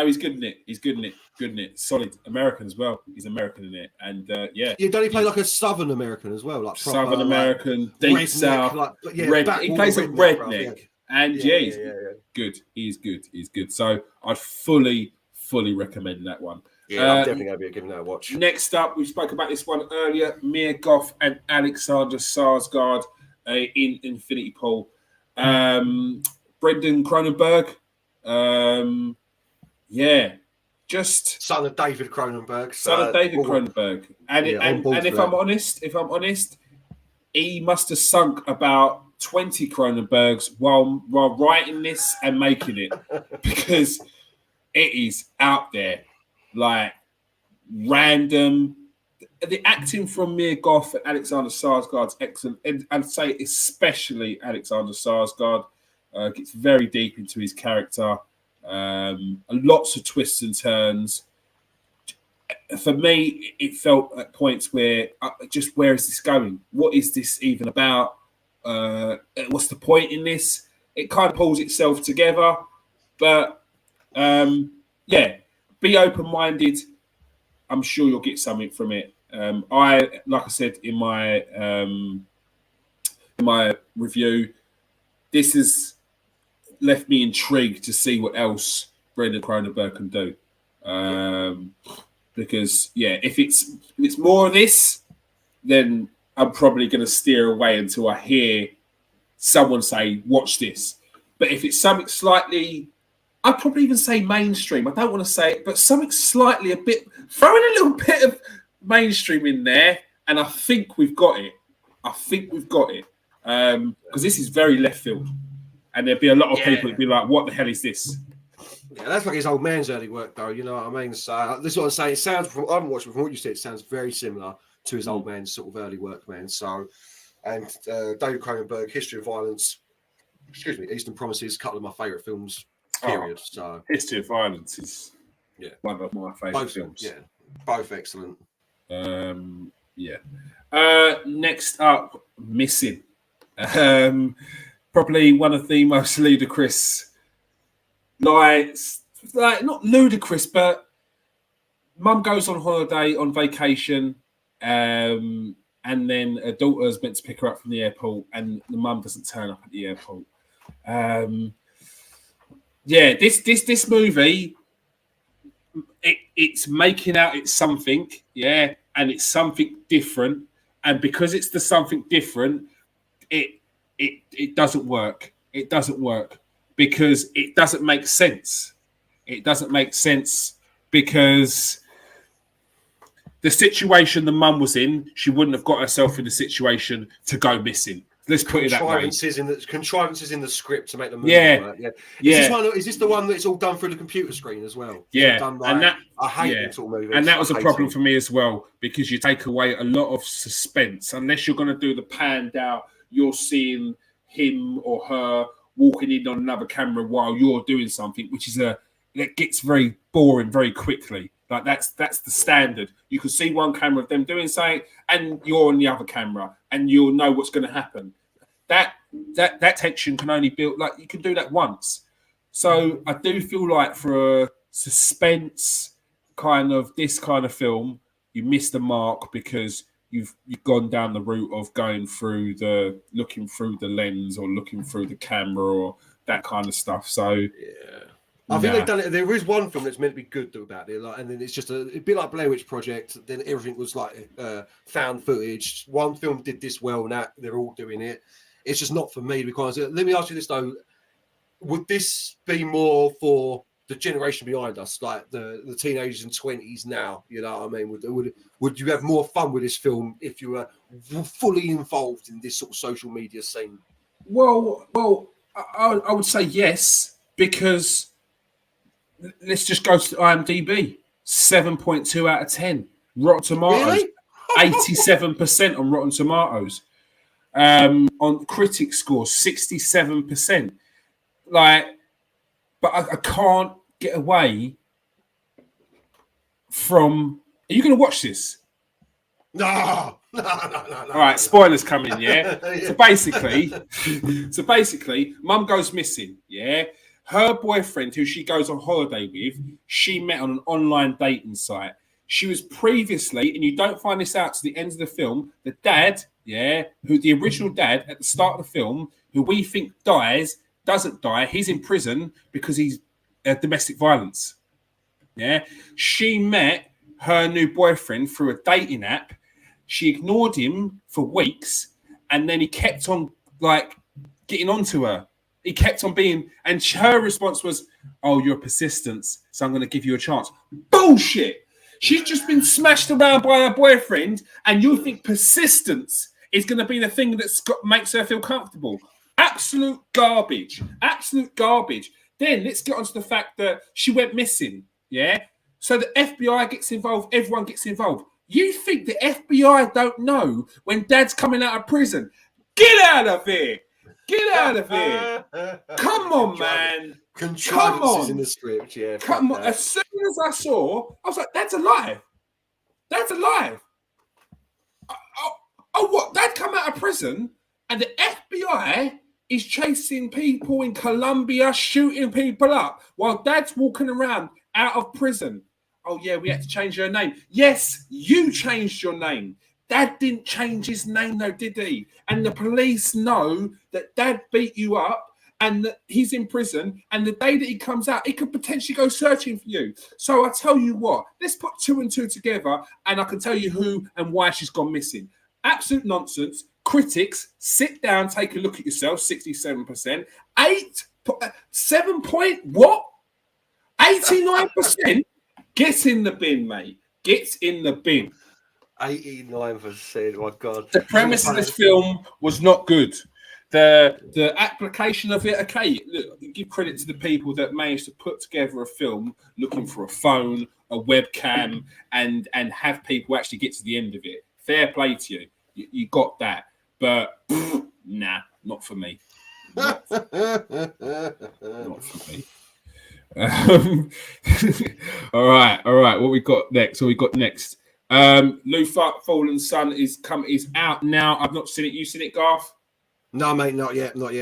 He's good in it. Solid American as well. He's American in it, and don't he play like a Southern American as well, like proper, Southern American, deep redneck, South, he plays a redneck, and he's good. He's good. So I'd fully recommend that one. Yeah, I'm definitely going to be giving that a watch. Next up, we spoke about this one earlier. Mia Goth and Alexander Skarsgård in Infinity Pool. Brendan Cronenberg. Just son of David Cronenberg. Cronenberg. And if I'm honest, he must have sunk about 20 Cronenbergs while writing this and making it, because it is out there, like random. The acting from Mia Goth and Alexander Skarsgård's excellent, and I'd say especially Alexander Skarsgård gets very deep into his character. Lots of twists and turns. For me, it felt at points where where is this going? What is this even about? What's the point in this? It kind of pulls itself together, but be open-minded. I'm sure you'll get something from it. Like I said in my review, this has left me intrigued to see what else Brendan Cronenberg can do. Because if it's more of this, then I'm probably going to steer away until I hear someone say, "Watch this." But if it's something slightly, I'd probably even say mainstream. I don't want to say it, but something slightly throwing a little bit of mainstream in there, and I think we've got it. Because this is very left field, and there'd be a lot of people that'd be like, "What the hell is this?" Yeah, that's like his old man's early work, though. You know what I mean? So this is what I'm saying. It sounds, I haven't watched it from what you said. It sounds very similar to his old man's sort of early work, man. So, and David Cronenberg, History of Violence, Eastern Promises, a couple of my favourite films. Period. So, History of Violence is one of my favourite films. Yeah, both excellent. Next up, Missing. Probably one of the most ludicrous. Like not ludicrous, but mum goes on holiday, on vacation, and then her daughter's meant to pick her up from the airport, and the mum doesn't turn up at the airport. This movie, it's making out it's something, and it's something different, and because it's the something different, it doesn't work. It doesn't work. Because it doesn't make sense. It doesn't make sense because the situation the mum was in, she wouldn't have got herself in the situation to go missing. Let's put it that way. Contrivances in the script to make the movie work. Is this the one that's all done through the computer screen as well? I hate this sort of movie. And that was a problem for me as well, because you take away a lot of suspense. Unless you're going to do the panned out, you're seeing him or her walking in on another camera while you're doing something, which is that gets very boring very quickly. Like that's the standard. You can see one camera of them doing something, and you're on the other camera, and you'll know what's going to happen. That tension can only build, like, you can do that once. So I do feel like for a suspense this kind of film, you missed the mark because you've gone down the route of looking through the lens or looking through the camera or that kind of stuff. So I think they've done it. There is one film that's meant to be good about it, and then it's just a bit like Blair Witch Project. Then everything was like found footage. One film did this well, and that they're all doing it. It's just not for me because let me ask you this though: would this be more for the generation behind us, like the teenagers and 20s now? You know what I mean? Would you have more fun with this film if you were fully involved in this sort of social media scene? Well, I would say yes, because let's just go to IMDb. 7.2 out of 10. Rotten Tomatoes. Really? 87% on Rotten Tomatoes. On critic score, 67%. But I can't get away from. Are you going to watch this? No. All right, spoilers coming. Yeah. So basically, mum goes missing. Yeah. Her boyfriend, who she goes on holiday with, she met on an online dating site. She was previously, and you don't find this out to the end of the film, the dad, who the original dad at the start of the film, who we think doesn't die. He's in prison because he's domestic violence. Yeah. She met her new boyfriend through a dating app. She ignored him for weeks, and then he kept on getting onto her. He kept on being, and her response was, "Oh, you're persistent, so I'm going to give you a chance." Bullshit. She's just been smashed around by her boyfriend, and you think persistence is going to be the thing that makes her feel comfortable. Absolute garbage. Absolute garbage. Then let's get on to the fact that she went missing. Yeah. So the FBI gets involved. Everyone gets involved. You think the FBI don't know when dad's coming out of prison? Get out of here. Get out of here. Come on, man. Contrivances in the script, yeah. Come on. As soon as I saw, I was like, that's alive. That's alive. Oh, what? Dad come out of prison and the FBI is chasing people in Colombia, shooting people up while dad's walking around out of prison. oh yeah, we had to change her name. Yes, you changed your name. Dad didn't change his name though, did he? And the police know that Dad beat you up and that he's in prison, and the day that he comes out, he could potentially go searching for you. So I tell you what, let's put 2 and 2 together, and I can tell you who and why she's gone missing. Absolute nonsense. Critics, sit down, take a look at yourself. 67%, 7 point what? 89%. Get in the bin, mate. Get in the bin. 89%. My God. The premise of this film was not good. The application of it, okay, look, give credit to the people that managed to put together a film looking for a phone, a webcam, and have people actually get to the end of it. Fair play to you. You got that. But nah, not for me. Not for me. All right. What we got next? Lufa Fallen Sun is out now. I've not seen it. You seen it, Garth? No, mate, not yet. But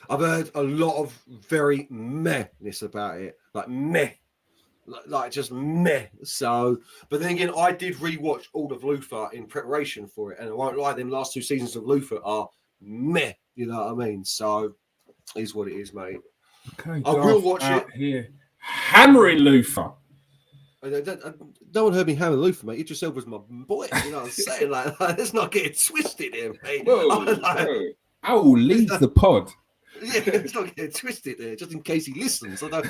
I've heard a lot of very mehness about it, like meh, like just meh. So, but then again, I did rewatch all of Lufa in preparation for it, and I won't lie, them last 2 seasons of Lufa are meh. You know what I mean? So, it is what it is, mate. Okay, I will watch it here. Hammering Lufa. No one heard me hammer Lufa, mate. You yourself was my boy. You know what I'm saying? Like let's not get it twisted here, mate. Whoa. I will leave the pod. Yeah, let's not get it twisted there, just in case he listens. I don't.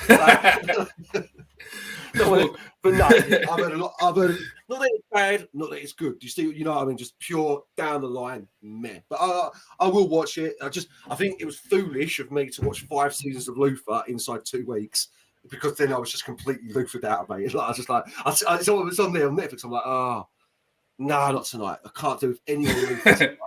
But no, I've heard a lot. I've heard not that it's bad, not that it's good. You know what I mean? Just pure down the line, meh. But I will watch it. I think it was foolish of me to watch 5 seasons of Lufa inside 2 weeks. Because then I was just completely loofed out, mate. I was just like, I saw it was on there on Netflix. I'm like, no, not tonight. I can't do any more.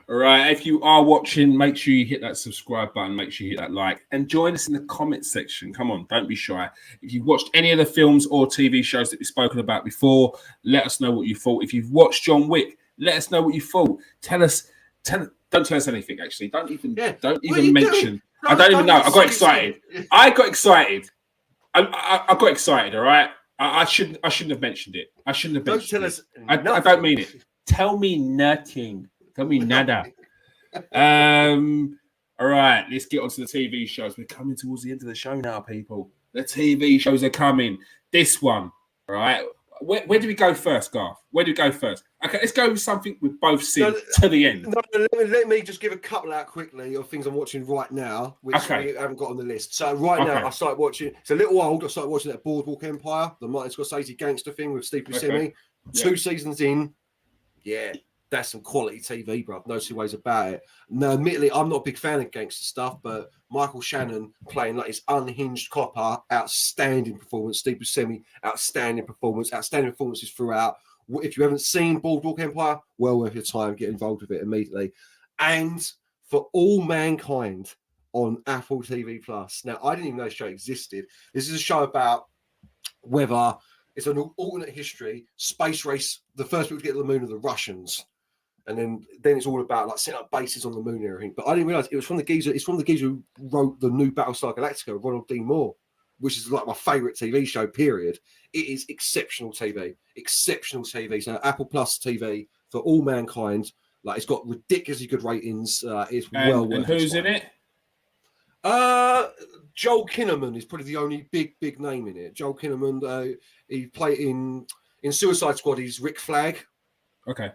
All right. If you are watching, make sure you hit that subscribe button. Make sure you hit that like and join us in the comment section. Come on, don't be shy. If you've watched any of the films or TV shows that we've spoken about before, let us know what you thought. If you've watched John Wick, let us know what you thought. Don't tell us anything. Actually, don't even mention. I don't even know. I got excited. I got excited. All right. I shouldn't have mentioned it. I shouldn't have mentioned it. I don't mean it. Tell me nothing. Tell me nada. All right. Let's get on to the TV shows. We're coming towards the end of the show now, people. The TV shows are coming. This one. All right. Where do we go first, Garth? Where do we go first? Okay, let's go with something we've both seen to the end. Let me just give a couple out quickly of things I'm watching right now, which we haven't got on the list. So now I started watching. It's a little old. I started watching that Boardwalk Empire, the Martin Scorsese gangster thing with Steve Buscemi. 2 seasons in. Yeah, that's some quality TV, bro. No 2 ways about it. Now, admittedly, I'm not a big fan of gangster stuff, but Michael Shannon playing like his unhinged copper, outstanding performance. Steve Buscemi, outstanding performances throughout. If you haven't seen Boardwalk Empire, well worth your time. Get involved with it immediately. And For All Mankind on Apple TV Plus. Now, I didn't even know this show existed. This is a show about whether it's an alternate history, space race. The first people to get to the moon are the Russians. And then it's all about like setting up bases on the moon and everything. But I didn't realize it was from the geezer. It's from the geezer who wrote the new Battlestar Galactica, Ronald D. Moore, which is like my favorite TV show. Period. It is exceptional TV. So Apple Plus TV For All Mankind. Like it's got ridiculously good ratings. It's well worth. And who's in it? Joel Kinnaman is probably the only big name in it. Joel Kinnaman. He played in Suicide Squad. He's Rick Flag. Okay.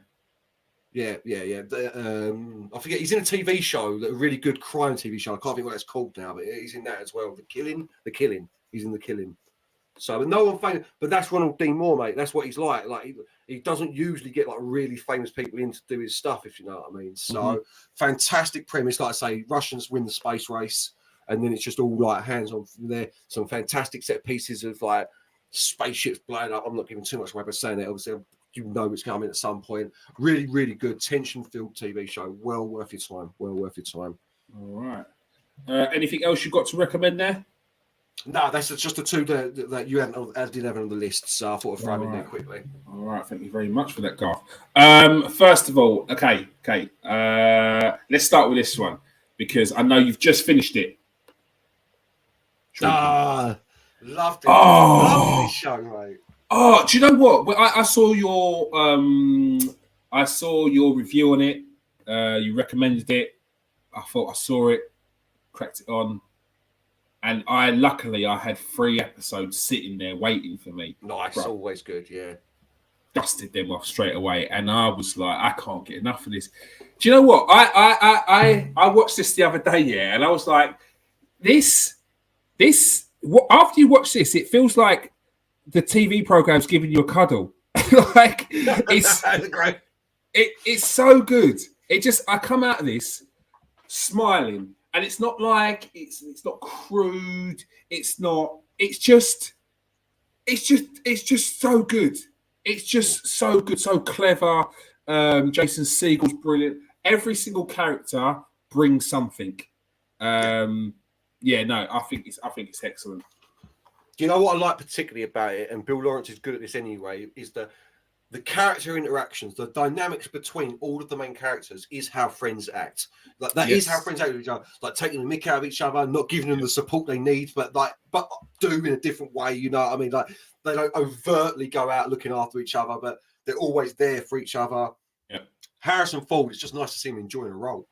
Yeah. I forget. He's in a TV show, a really good crime TV show. I can't think what it's called now, but he's in that as well. The Killing. He's in The Killing. So, but no one famous. But that's Ronald D. Moore, mate. That's what he's like. Like he doesn't usually get like really famous people in to do his stuff, if you know what I mean. So, fantastic premise. Like I say, Russians win the space race, and then it's just all like hands on from there. Some fantastic set pieces of like spaceships blowing up. I'm not giving too much away by saying that. Obviously, you know it's coming at some point. Really, really good tension-filled TV show. Well worth your time. All right. Anything else you've got to recommend there? No, that's just the 2 that you didn't have on the list. So I thought I'd throw them in there quickly. All right. Thank you very much for that, Garth. First of all, okay. Let's start with this one because I know you've just finished it. Loved it. Oh, Loved this show, mate. Oh, do you know what? Well, I saw your review on it. You recommended it. I thought I saw it, cracked it on, and luckily I had 3 episodes sitting there waiting for me. Nice, bro. Always good, yeah. Dusted them off straight away, and I was like, I can't get enough of this. Do you know what? I watched this the other day, yeah, and I was like, this. After you watch this, it feels like the TV program's giving you a cuddle. Like it's great. It's so good. I come out of this smiling, and it's not like it's not crude. It's just so good. It's just so good, so clever. Jason Segel's brilliant. Every single character brings something. I think it's excellent. Do you know what I like particularly about it? And Bill Lawrence is good at this anyway. Is the character interactions, the dynamics between all of the main characters is how friends act. Like that is how friends act with each other. Like taking the mick out of each other, not giving them the support they need, but do in a different way. You know what I mean? Like they don't overtly go out looking after each other, but they're always there for each other. Yeah. Harrison Ford, it's just nice to see him enjoying a role.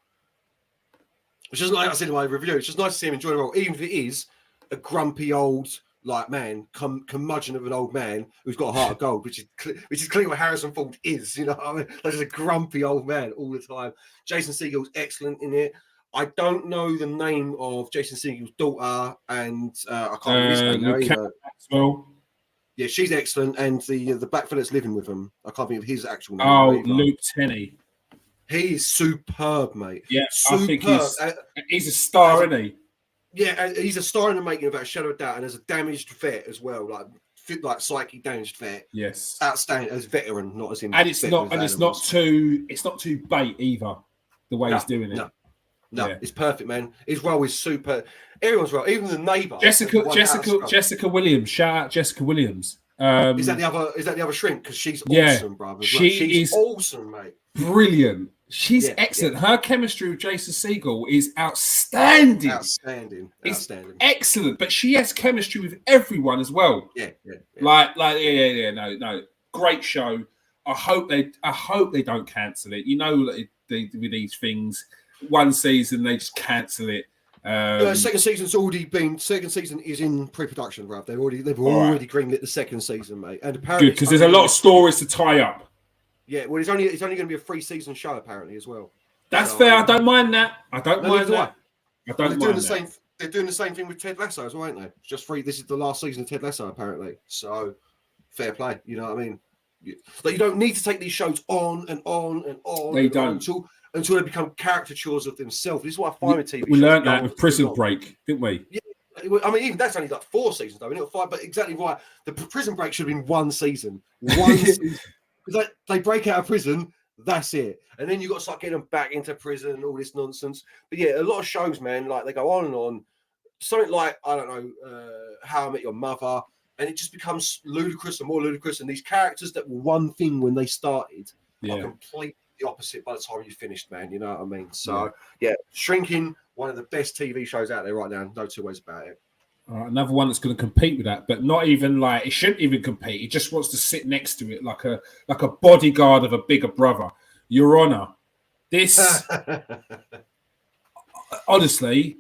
It's just like I said in my review. It's just nice to see him enjoying a role, even if it is a grumpy old curmudgeon of an old man who's got a heart of gold, which is clearly what Harrison Ford is. You know what I mean? Like just a grumpy old man all the time. Jason Segel's excellent in it. I don't know the name of Jason Segel's daughter, and I can't remember his name now either. Well, yeah, she's excellent, and the black fella that's living with him, I can't think of his actual name. Oh, Luke Tenney. He's superb, mate. Yeah, superb. I think he's a star, isn't he? Yeah, he's a star in the making, without a shadow of doubt, and as a damaged vet as well, like psychic damaged vet. Yes, outstanding as veteran, not as in. And it's not too bait either. The way he's doing it. No, it's perfect, man. His role is super. Everyone's role, even the neighbour. Jessica Williams. Shout out Jessica Williams. Is that the other shrink? Because she's awesome, brother. She's awesome, mate. Brilliant. She's excellent. Yeah. Her chemistry with Jason Segel is outstanding. Outstanding. Excellent. But she has chemistry with everyone as well. Yeah. No. Great show. I hope they don't cancel it. You know, with these things, one season they just cancel it. Second season is in pre-production, bruv. They've already greenlit the second season, mate. And apparently, good, because there's a lot of stories to tie up. Yeah, well, it's only going to be a 3-season show apparently as well. That's fair. I don't mind that. They're doing the same thing with Ted Lasso as well, aren't they? It's just free. This is the last season of Ted Lasso apparently. So fair play. You know what I mean? Like you don't need to take these shows on and on and on. They don't until they become caricatures of themselves. This is what I find with TV shows. We learned that with Prison Break, didn't we? Yeah. I mean, even that's only like 4 seasons, though. Not 5, but exactly right. The Prison Break should have been 1 season. Season. Because they break out of prison, that's it. And then you got to start getting them back into prison and all this nonsense. But yeah, a lot of shows, man, like they go on and on. Something like, I don't know, How I Met Your Mother. And it just becomes ludicrous and more ludicrous. And these characters that were one thing when they started are completely the opposite by the time you finished, man. You know what I mean? So, yeah, Shrinking, one of the best TV shows out there right now. No two ways about it. Another one that's going to compete with that, but not even like it shouldn't even compete. It just wants to sit next to it like a bodyguard of a bigger brother. Your Honor, this honestly,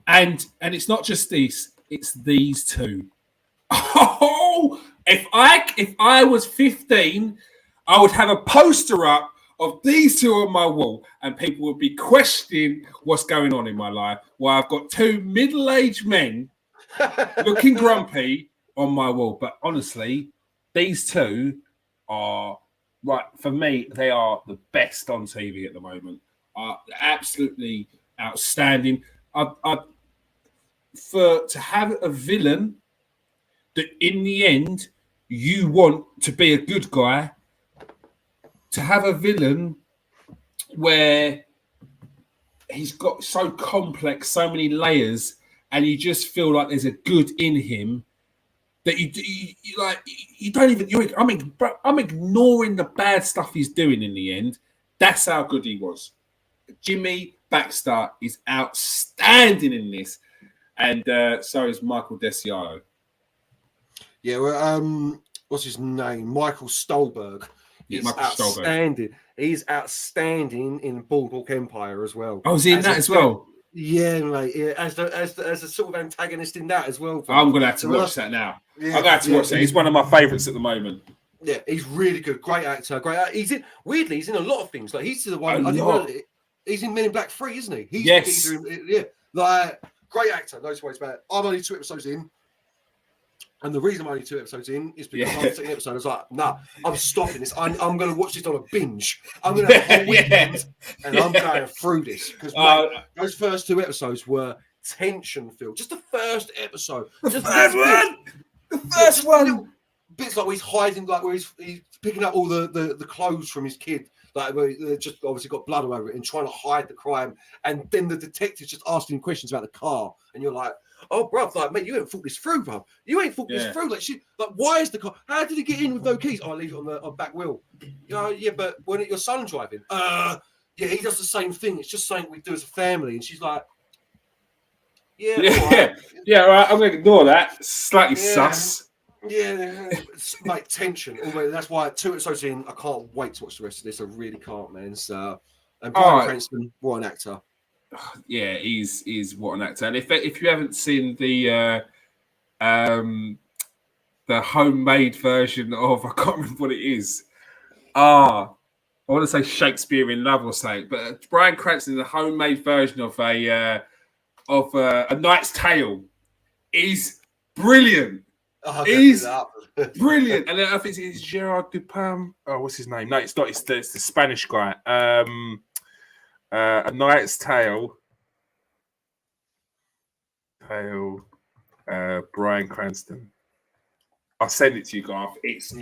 and it's not just these; it's these two. Oh, if I was 15, I would have a poster up of these two on my wall, and people would be questioning what's going on in my life. While I've got 2 middle-aged men looking grumpy on my wall. But honestly, these two are right for me. They are the best on TV at the moment. Absolutely outstanding. To have a villain that in the end you want to be a good guy. To have a villain where he's got so complex, so many layers, and you just feel like there's a good in him that you don't even. I'm ignoring the bad stuff he's doing in the end. That's how good he was. Jimmy Baxter is outstanding in this. and so is Michael Desiano. Yeah, well, what's his name? Michael Stolberg. He's outstanding. He's outstanding in Boardwalk Empire as well. Oh, is he in that as well? Yeah, mate. Yeah, as a sort of antagonist in that as well. Bro. I'm gonna have to watch that now. Yeah, I'm gonna have to watch that. He's one of my favourites at the moment. Yeah, he's really good. Great actor. He's in. Weirdly, he's in a lot of things. Like he's the one. He's in Men in Black 3, isn't he? Yes. Like great actor. No worries about it. I'm only 2 episodes in. And the reason I'm only 2 episodes in is because I'm second episode. I was like, nah, I'm stopping this. I'm going to watch this on a binge. I'm going to have a whole weekend and I'm going through this. Because those first 2 episodes were tension-filled. Just the first episode. The first one. Bits like where he's hiding, like where he's picking up all the clothes from his kid. Like where they just obviously got blood all over it and trying to hide the crime. And then the detective's just asking him questions about the car. And you're like, oh, bruv, like, mate, you ain't thought this through, bruv. You ain't thought this through. Like, why is the car? How did he get in with no keys? Oh, I leave it on the back wheel. You know, yeah, but when your son driving, yeah, he does the same thing. It's just something we do as a family. And she's like, all right. I'm going to ignore that. Slightly sus. Yeah, it's like tension. That's why 2 episodes in, I can't wait to watch the rest of this. I really can't, man. So, and Bryan Cranston, what an actor. Yeah, he's what an actor. And if you haven't seen the homemade version of, I can't remember what it is. I want to say Shakespeare in Love or something, but Bryan Cranston, the homemade version of a Knight's Tale, is brilliant. He's brilliant. And then I think it's Gerard Dupin. Oh, what's his name? No, it's not. It's the Spanish guy. A Knight's Tale. Bryan Cranston. I'll send it to you, Garth. It's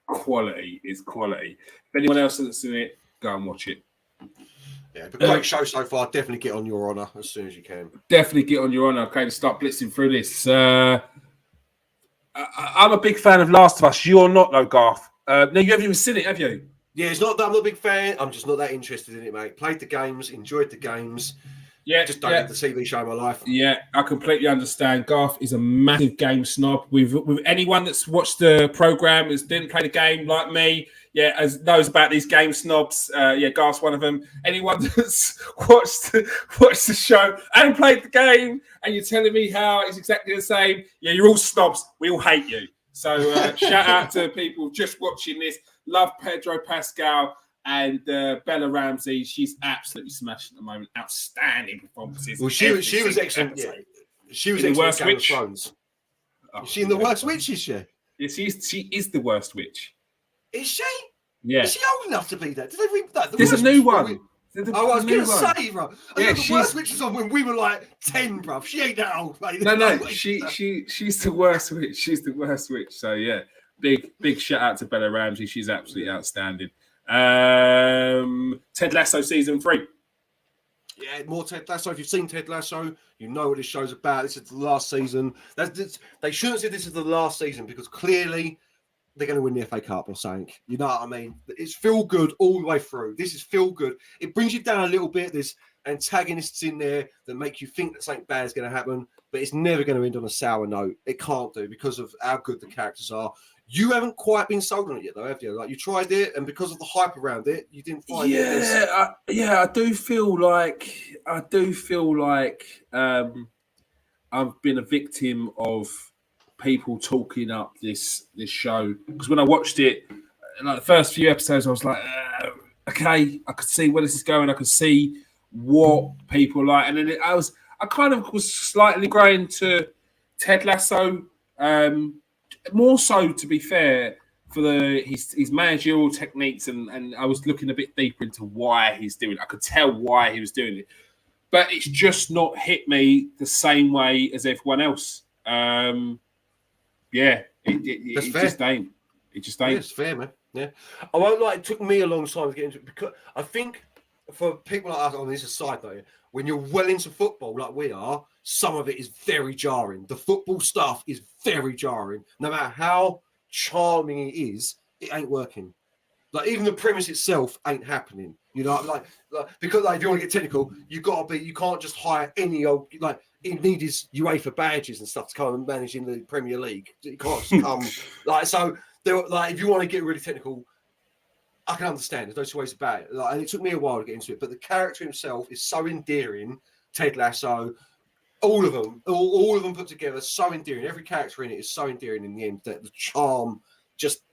quality. It's quality. If anyone else hasn't seen it, go and watch it. Yeah, but great show so far. Definitely get on your honour as soon as you can. Definitely get on your honour. Okay, to start blitzing through this. I'm a big fan of Last of Us. You're not, though, Garth. No, you haven't even seen it, have you? Yeah, it's not that I'm not a big fan. I'm just not that interested in it, mate. Played the games, enjoyed the games. Yeah, just don't have the TV show in my life. Yeah, I completely understand. Garth is a massive game snob. With anyone that's watched the program has didn't play the game like me, as knows about these game snobs. Garth's one of them. Anyone that's watched the show and played the game, and you're telling me how it's exactly the same, you're all snobs. We all hate you. So shout out to people just watching this. Love Pedro Pascal and Bella Ramsey. She's absolutely smashing at the moment. Outstanding performances. Well, she was excellent. Yeah. She was in the worst witch. Is she in the worst witch? Is she? Yeah, she is the worst witch. Is she? Yeah. Is she old enough to be that? Did they read that? There's a new one. I was going to say, bro. The worst witch was on when we were like 10, bro. She ain't that old, mate. No. She's the worst witch. She's the worst witch. So yeah. Big shout out to Bella Ramsey. She's absolutely outstanding. Ted Lasso season 3. Yeah, more Ted Lasso. If you've seen Ted Lasso, you know what this show's about. This is the last season. They shouldn't say this is the last season because clearly they're going to win the FA Cup or something. You know what I mean? It's feel good all the way through. This is feel good. It brings you down a little bit. There's antagonists in there that make you think that something bad is going to happen, but it's never going to end on a sour note. It can't do because of how good the characters are. You haven't quite been sold on it yet, though, have you? Like you tried it, and because of the hype around it, you didn't find it. I do feel like I've been a victim of people talking up this show because when I watched it, like the first few episodes, I was like, okay, I could see where this is going. I could see what people like, and then I kind of was slightly growing to Ted Lasso. More so, to be fair, for his managerial techniques, and I was looking a bit deeper into why he's doing it. I could tell why he was doing it, but it's just not hit me the same way as everyone else. It just ain't. It just ain't. Yeah, it's fair, man. Yeah, I won't lie. It took me a long time to get into it because I think for people like us on this side though, when you're well into football like we are, some of it is very jarring. The football stuff is very jarring. No matter how charming it is, it ain't working. Like even the premise itself ain't happening. You know, because if you want to get technical, you can't just hire any old it needs UEFA badges and stuff to come and manage in the Premier League. You can't just come so. If you want to get really technical, I can understand. There's no two ways about it. And it took me a while to get into it, but the character himself is so endearing. Ted Lasso, all of them put together, so endearing. Every character in it is so endearing in the end that the charm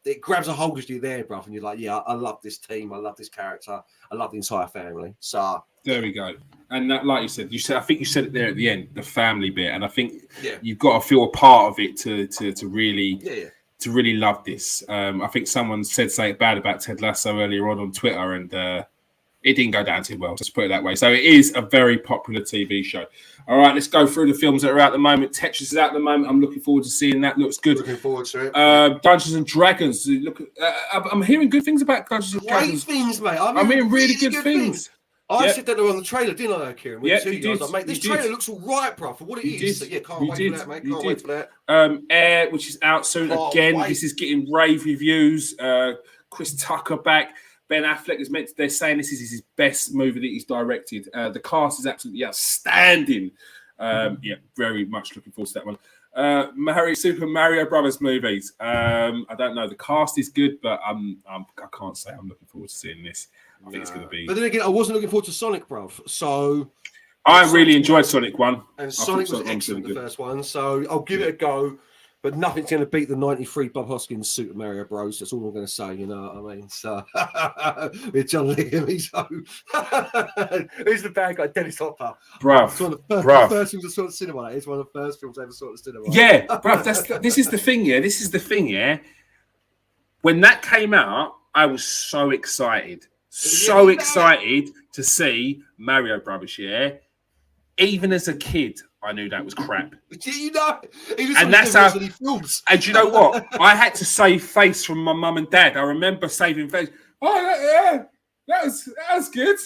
it grabs a hold of you there, bruv, and you're like, yeah, I love this team, I love this character, I love the entire family. So there we go. And that, like you said, I think you said it there at the end, the family bit, and I think you've got to feel a part of it to really love this. I think someone said something bad about Ted Lasso earlier on Twitter, and it didn't go down too well, just put it that way. So it is a very popular TV show. All right, let's go through the films that are out at the moment. Tetris is out at the moment. I'm looking forward to seeing that. Looks good. Looking forward to it. Dungeons and Dragons. I'm hearing good things about Dungeons and Dragons. Great things, mate. I'm hearing really good things. I said that on the trailer, didn't I, Kieran? Yeah, you did. I was like, mate, this trailer looks all right, bro, for what it is. So, yeah, can't wait for that, mate. Can't wait for that. Air, which is out soon again. This is getting rave reviews. Chris Tucker back. Ben Affleck is they're saying this is his best movie that he's directed. The cast is absolutely outstanding. Very much looking forward to that one. Super Mario Brothers movies. I don't know. The cast is good, but I can't say I'm looking forward to seeing this. I think it's going to be. But then again, I wasn't looking forward to Sonic, bruv. So I really enjoyed Sonic 1. And Sonic was excellent, the first one. So I'll give it a go. But nothing's going to beat the 93 Bob Hoskins Super Mario Bros. That's all I'm going to say, you know what I mean? So, with John Leguizamo. So, who's the bad guy? Dennis Hopper. Bruv. It's one of the first films I saw at the cinema. It's one of the first films I ever saw at the cinema. Yeah, bruv. This is the thing, yeah. This is the thing, yeah. When that came out, I was so excited. So excited to see Mario Brothers, yeah. Even as a kid, I knew that was crap. You know, and that's how. And you know what? I had to save face from my mum and dad. I remember saving face. Oh, that was good.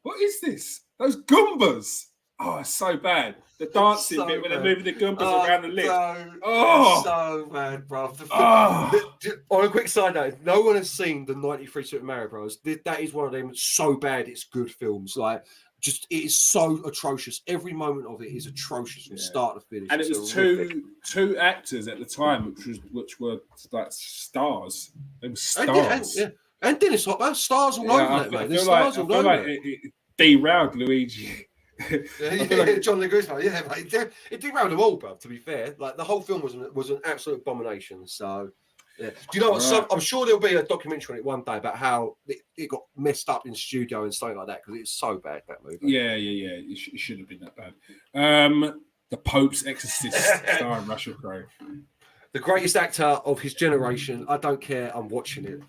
What is this? Those Goombas. Oh, it's so bad. The dancing bit when they're moving the Goombas around the lift. So bad, bro. On a quick side note, no one has seen the 93 Super Mario Bros. That is one of them so bad it's good films. Like, just it is so atrocious. Every moment of it is atrocious from start to finish. And it was two actors at the time, which were like stars. They were stars. And Dennis Hopper, stars all over that, mate. There's stars all over it. Derailed Luigi. John Leguizamo, mate. It derailed them all, bro. To be fair, like the whole film was an absolute abomination. So, yeah. Do you know what? So, I'm sure there'll be a documentary on it one day about how it got messed up in studio and stuff like that because it's so bad, that movie. Yeah. It shouldn't have been that bad. The Pope's Exorcist, starring Russell Crowe. The greatest actor of his generation. I don't care. I'm watching it.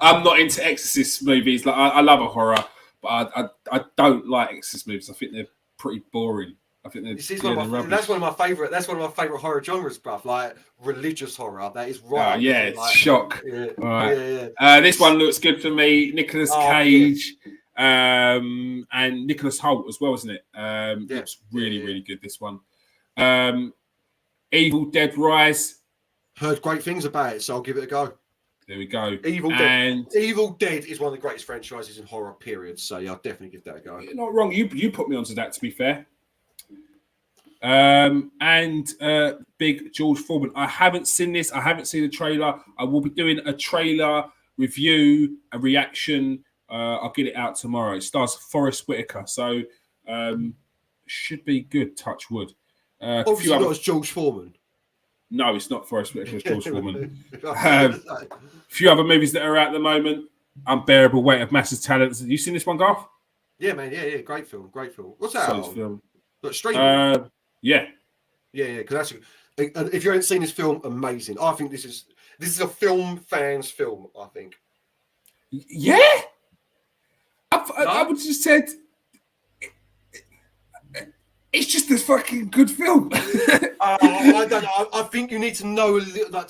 I'm not into Exorcist movies. Like I love a horror. But I don't like Exorcist movies. I think they're pretty boring. I think that's one of my favorite. That's one of my favorite horror genres, bruv. Like religious horror. That is right. It's shock. Yeah. Right. Yeah. This one looks good for me. Nicolas Cage, and Nicholas Hoult as well, isn't it? Looks really good. This one. Evil Dead Rise. Heard great things about it, so I'll give it a go. There we go. Evil Dead is one of the greatest franchises in horror, period. So, yeah, I'll definitely give that a go. You're not wrong. You put me onto that, to be fair. Big George Foreman. I haven't seen this. I haven't seen the trailer. I will be doing a trailer review, a reaction. I'll get it out tomorrow. It stars Forrest Whitaker. So, should be good, touch wood. Obviously not as George Foreman. No, it's not Forrest Whitaker, it's George Foreman. A few other movies that are out at the moment. Unbearable Weight of Massive Talent. Have you seen this one, Garth? Yeah, man. Yeah. Great film. What's that? Solid film. But streaming. Yeah. Because if you haven't seen this film, amazing. I think this is a film fan's film. I think. Yeah. I would just said. It's just a fucking good film. I don't know. I think you need to know a little.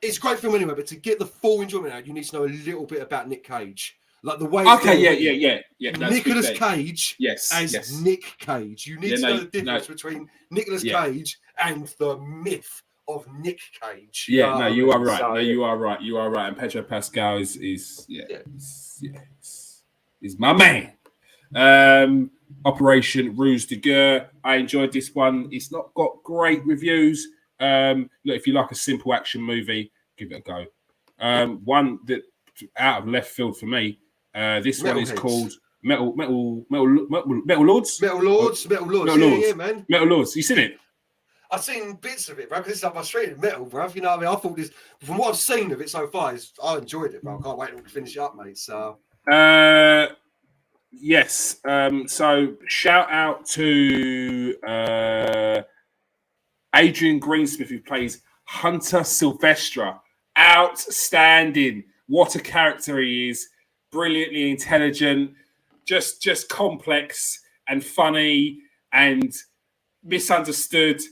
It's a great film anyway, but to get the full enjoyment out, you need to know a little bit about Nick Cage, like the way. Okay, yeah. Nicolas Cage, yes. Nick Cage. You need to know the difference between Nicolas Cage and the myth of Nick Cage. Yeah, no, you are right. So, you are right. You are right. And Pedro Pascal is my man. Operation Rouge de Guerre. I enjoyed this one. It's not got great reviews. Look, if you like a simple action movie, give it a go. One that out of left field for me. This Metal one is Heads. Called Metal Lords. Metal Lords. Yeah, man. Metal Lords. You seen it? I've seen bits of it, bro. Because it's up my street in metal, bro. You know what I mean? I thought this, from what I've seen of it so far, I enjoyed it, bro. I can't wait to finish it up, mate. So. Yes. So shout out to Adrian Greensmith, who plays Hunter Silvestra. Outstanding. What a character he is. Brilliantly intelligent, just complex and funny and misunderstood.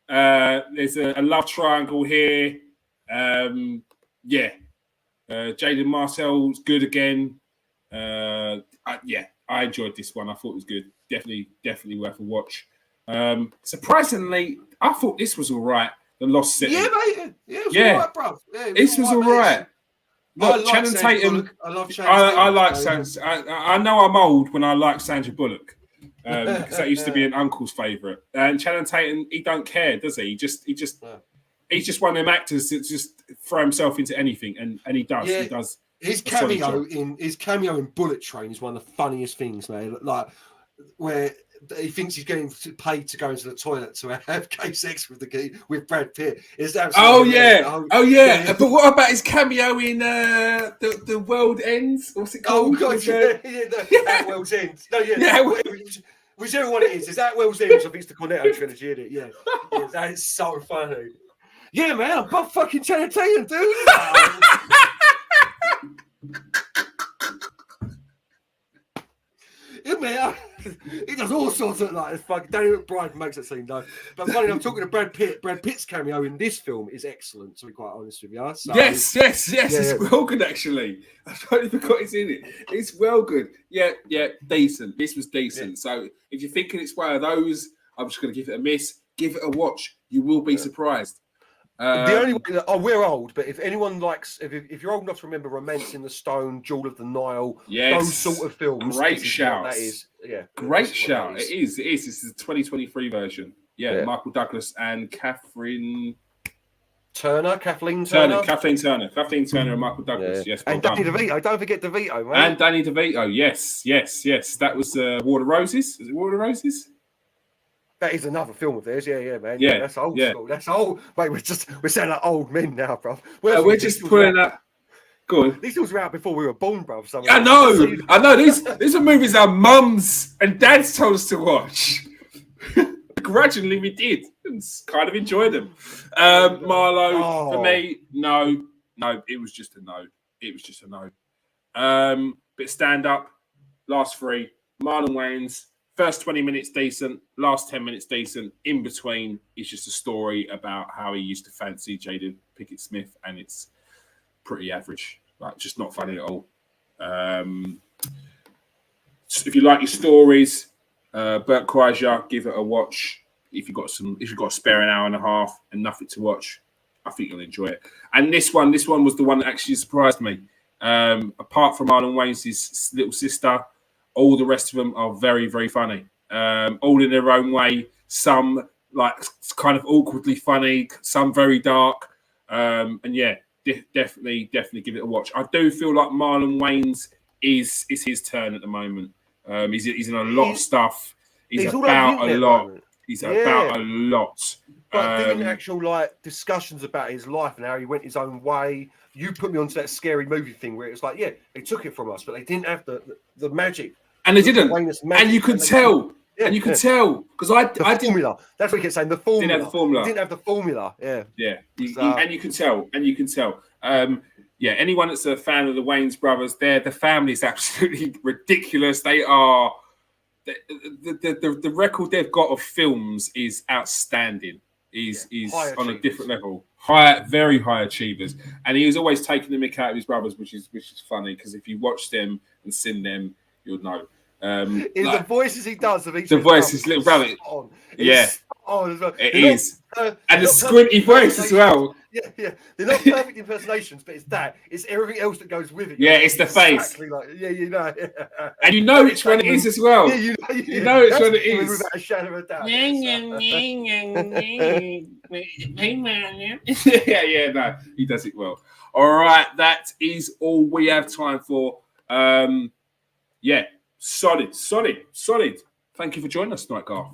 There's a love triangle here. Jaden Marcel's good again. I enjoyed this one. I thought it was good. Definitely worth a watch. Surprisingly, I thought this was all right. The Lost City. Yeah, mate. Yeah, it was all right, bro. Yeah, this was all right. Look, Channing Tatum. I love Channing Tatum. I like Sandra. I know I'm old when I like Sandra Bullock because that used to be an uncle's favourite. And Channing Tatum, he don't care, does he? He's just one of them actors that just throw himself into anything, and he does. Yeah. He does. His cameo in Bullet Train is one of the funniest things, man. Like where he thinks he's getting paid to go into the toilet to have gay sex with Brad Pitt. Is absolutely But what about his cameo in the World Ends? What's it called? Oh God, That World's End. No, whichever one it is that World's End? I think it's the Cornetto trilogy, isn't it? Yeah, that is so funny. Yeah, man, I'm buff fucking Channing Tatum, dude. Yeah, man, he does all sorts of like fucking. Danny McBride makes that scene though. But funny, I'm talking to Brad Pitt. Brad Pitt's cameo in this film is excellent. To be quite honest with you, so, yes, it's well good actually. I totally forgot it's in it. It's well good. Yeah, decent. This was decent. Yeah. So if you're thinking it's one of those, I'm just going to give it a miss. Give it a watch. You will be surprised. The only way that we're old, but if anyone likes, if you're old enough to remember Romance in the Stone, Jewel of the Nile, those sort of films, great shout. That is, great shout. It is. This is the 2023 version. Yeah, Michael Douglas and Kathleen Turner, and Michael Douglas. Yes, and Danny DeVito. Don't forget DeVito, man. And Danny DeVito. Yes. That was War of Roses. Is it War of Roses? That is another film of theirs, man. Yeah, that's old school. That's old. Wait, we're sounding like old men now, bro. We're just putting that. Go on. These films were out before we were born, bro. I know. These are movies our mums and dads told us to watch. Gradually, we did and kind of enjoyed them. Marlowe, for me, no. It was just a no. Bit stand up. Last three. Marlon Wayans. First 20 minutes decent, last 10 minutes decent. In between is just a story about how he used to fancy Jada Pinkett Smith, and it's pretty average, like just not funny at all. If you like your stories, Bert Kreischer, give it a watch. If you've got a spare an hour and a half and nothing to watch, I think you'll enjoy it. And this one was the one that actually surprised me. Apart from Marlon Wayans' little sister. All the rest of them are very, very funny. All in their own way. Some like kind of awkwardly funny. Some very dark. Definitely give it a watch. I do feel like Marlon Wayans is his turn at the moment. He's in a lot of stuff. He's about a lot. He's about a lot. But doing actual discussions about his life and how he went his own way. You put me onto that scary movie thing where it was like, they took it from us, but they didn't have the magic. And they didn't. And you could tell. And you could tell. Because I didn't. Formula. That's what you kept saying. The formula. Didn't have the formula. Yeah. Yeah. And you can tell. Anyone that's a fan of the Wayans brothers, the family is absolutely ridiculous. They are. The record they've got of films is outstanding. Is on a different level. Very high achievers. And he was always taking the mick out of his brothers, which is funny because if you watch them and sing them, you'll know. The voices he does of each the voices, little brother. Oh, it is. And the squinty voice as well. Yeah. They're not perfect impersonations, but it's that. It's everything else that goes with it. Yeah, it's the face. Like, you know. And you know which one it is as well. Yeah, you know which one it is. Without a shadow of a doubt. Yeah, no, he does it well. All right, that is all we have time for. Yeah, solid. Thank you for joining us tonight, Garth.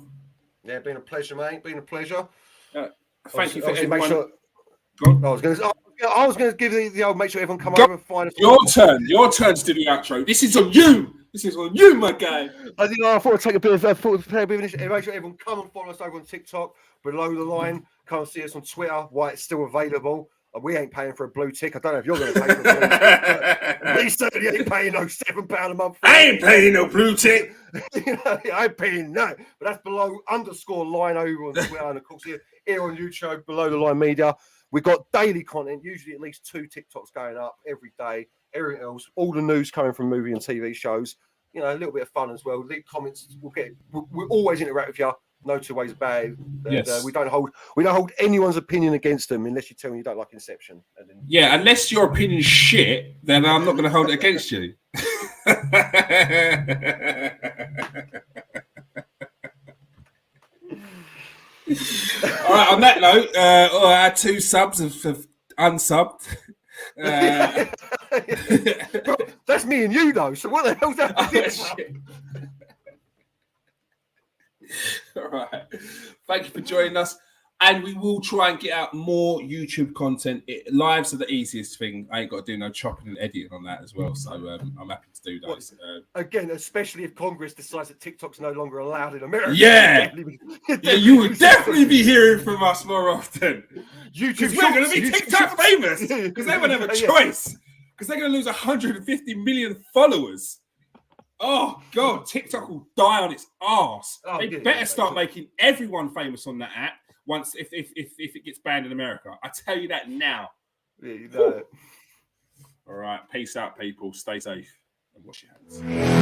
Yeah, been a pleasure, mate. Been a pleasure. Thank you for everyone. Make sure. I was going to give the old. Make sure everyone come over and find us. Your turn to do the outro. This is on you. My guy. I thought I'd take a bit of initiative. Make sure everyone come and follow us over on TikTok. Below the line. Come and see us on Twitter. Why it's still available. We ain't paying for a blue tick. I don't know if you're going to pay for a blue tick. But we certainly ain't paying no £7 a month. I ain't paying no blue tick. I ain't paying no. But that's below _line over on Twitter. And of course, here on YouTube, Below the Line Media. We've got daily content, usually at least 2 TikToks going up every day. Everything else, all the news coming from movie and TV shows. You know, a little bit of fun as well. Leave comments. We'll always interact with you. No two ways about it. Yes. We don't hold anyone's opinion against them unless you tell me you don't like Inception. And then... Yeah, unless your opinion's shit, then I'm not going to hold it against you. All right. On that note, our 2 subs have unsubbed. Bro, that's me and you though. So what the hell's that? All right. Thank you for joining us. And we will try and get out more YouTube content. Lives are the easiest thing. I ain't got to do no chopping and editing on that as well. So I'm happy to do those. Again, especially if Congress decides that TikTok's no longer allowed in America. Yeah. You will definitely be hearing from us more often. YouTube, we're going to be TikTok famous because they won't have a choice. Because they're going to lose 150 million followers. Oh God, TikTok will die on its arse. They better start making everyone famous on that app once if it gets banned in America. I tell you that now. Yeah, you know. All right, peace out, people. Stay safe and wash your hands.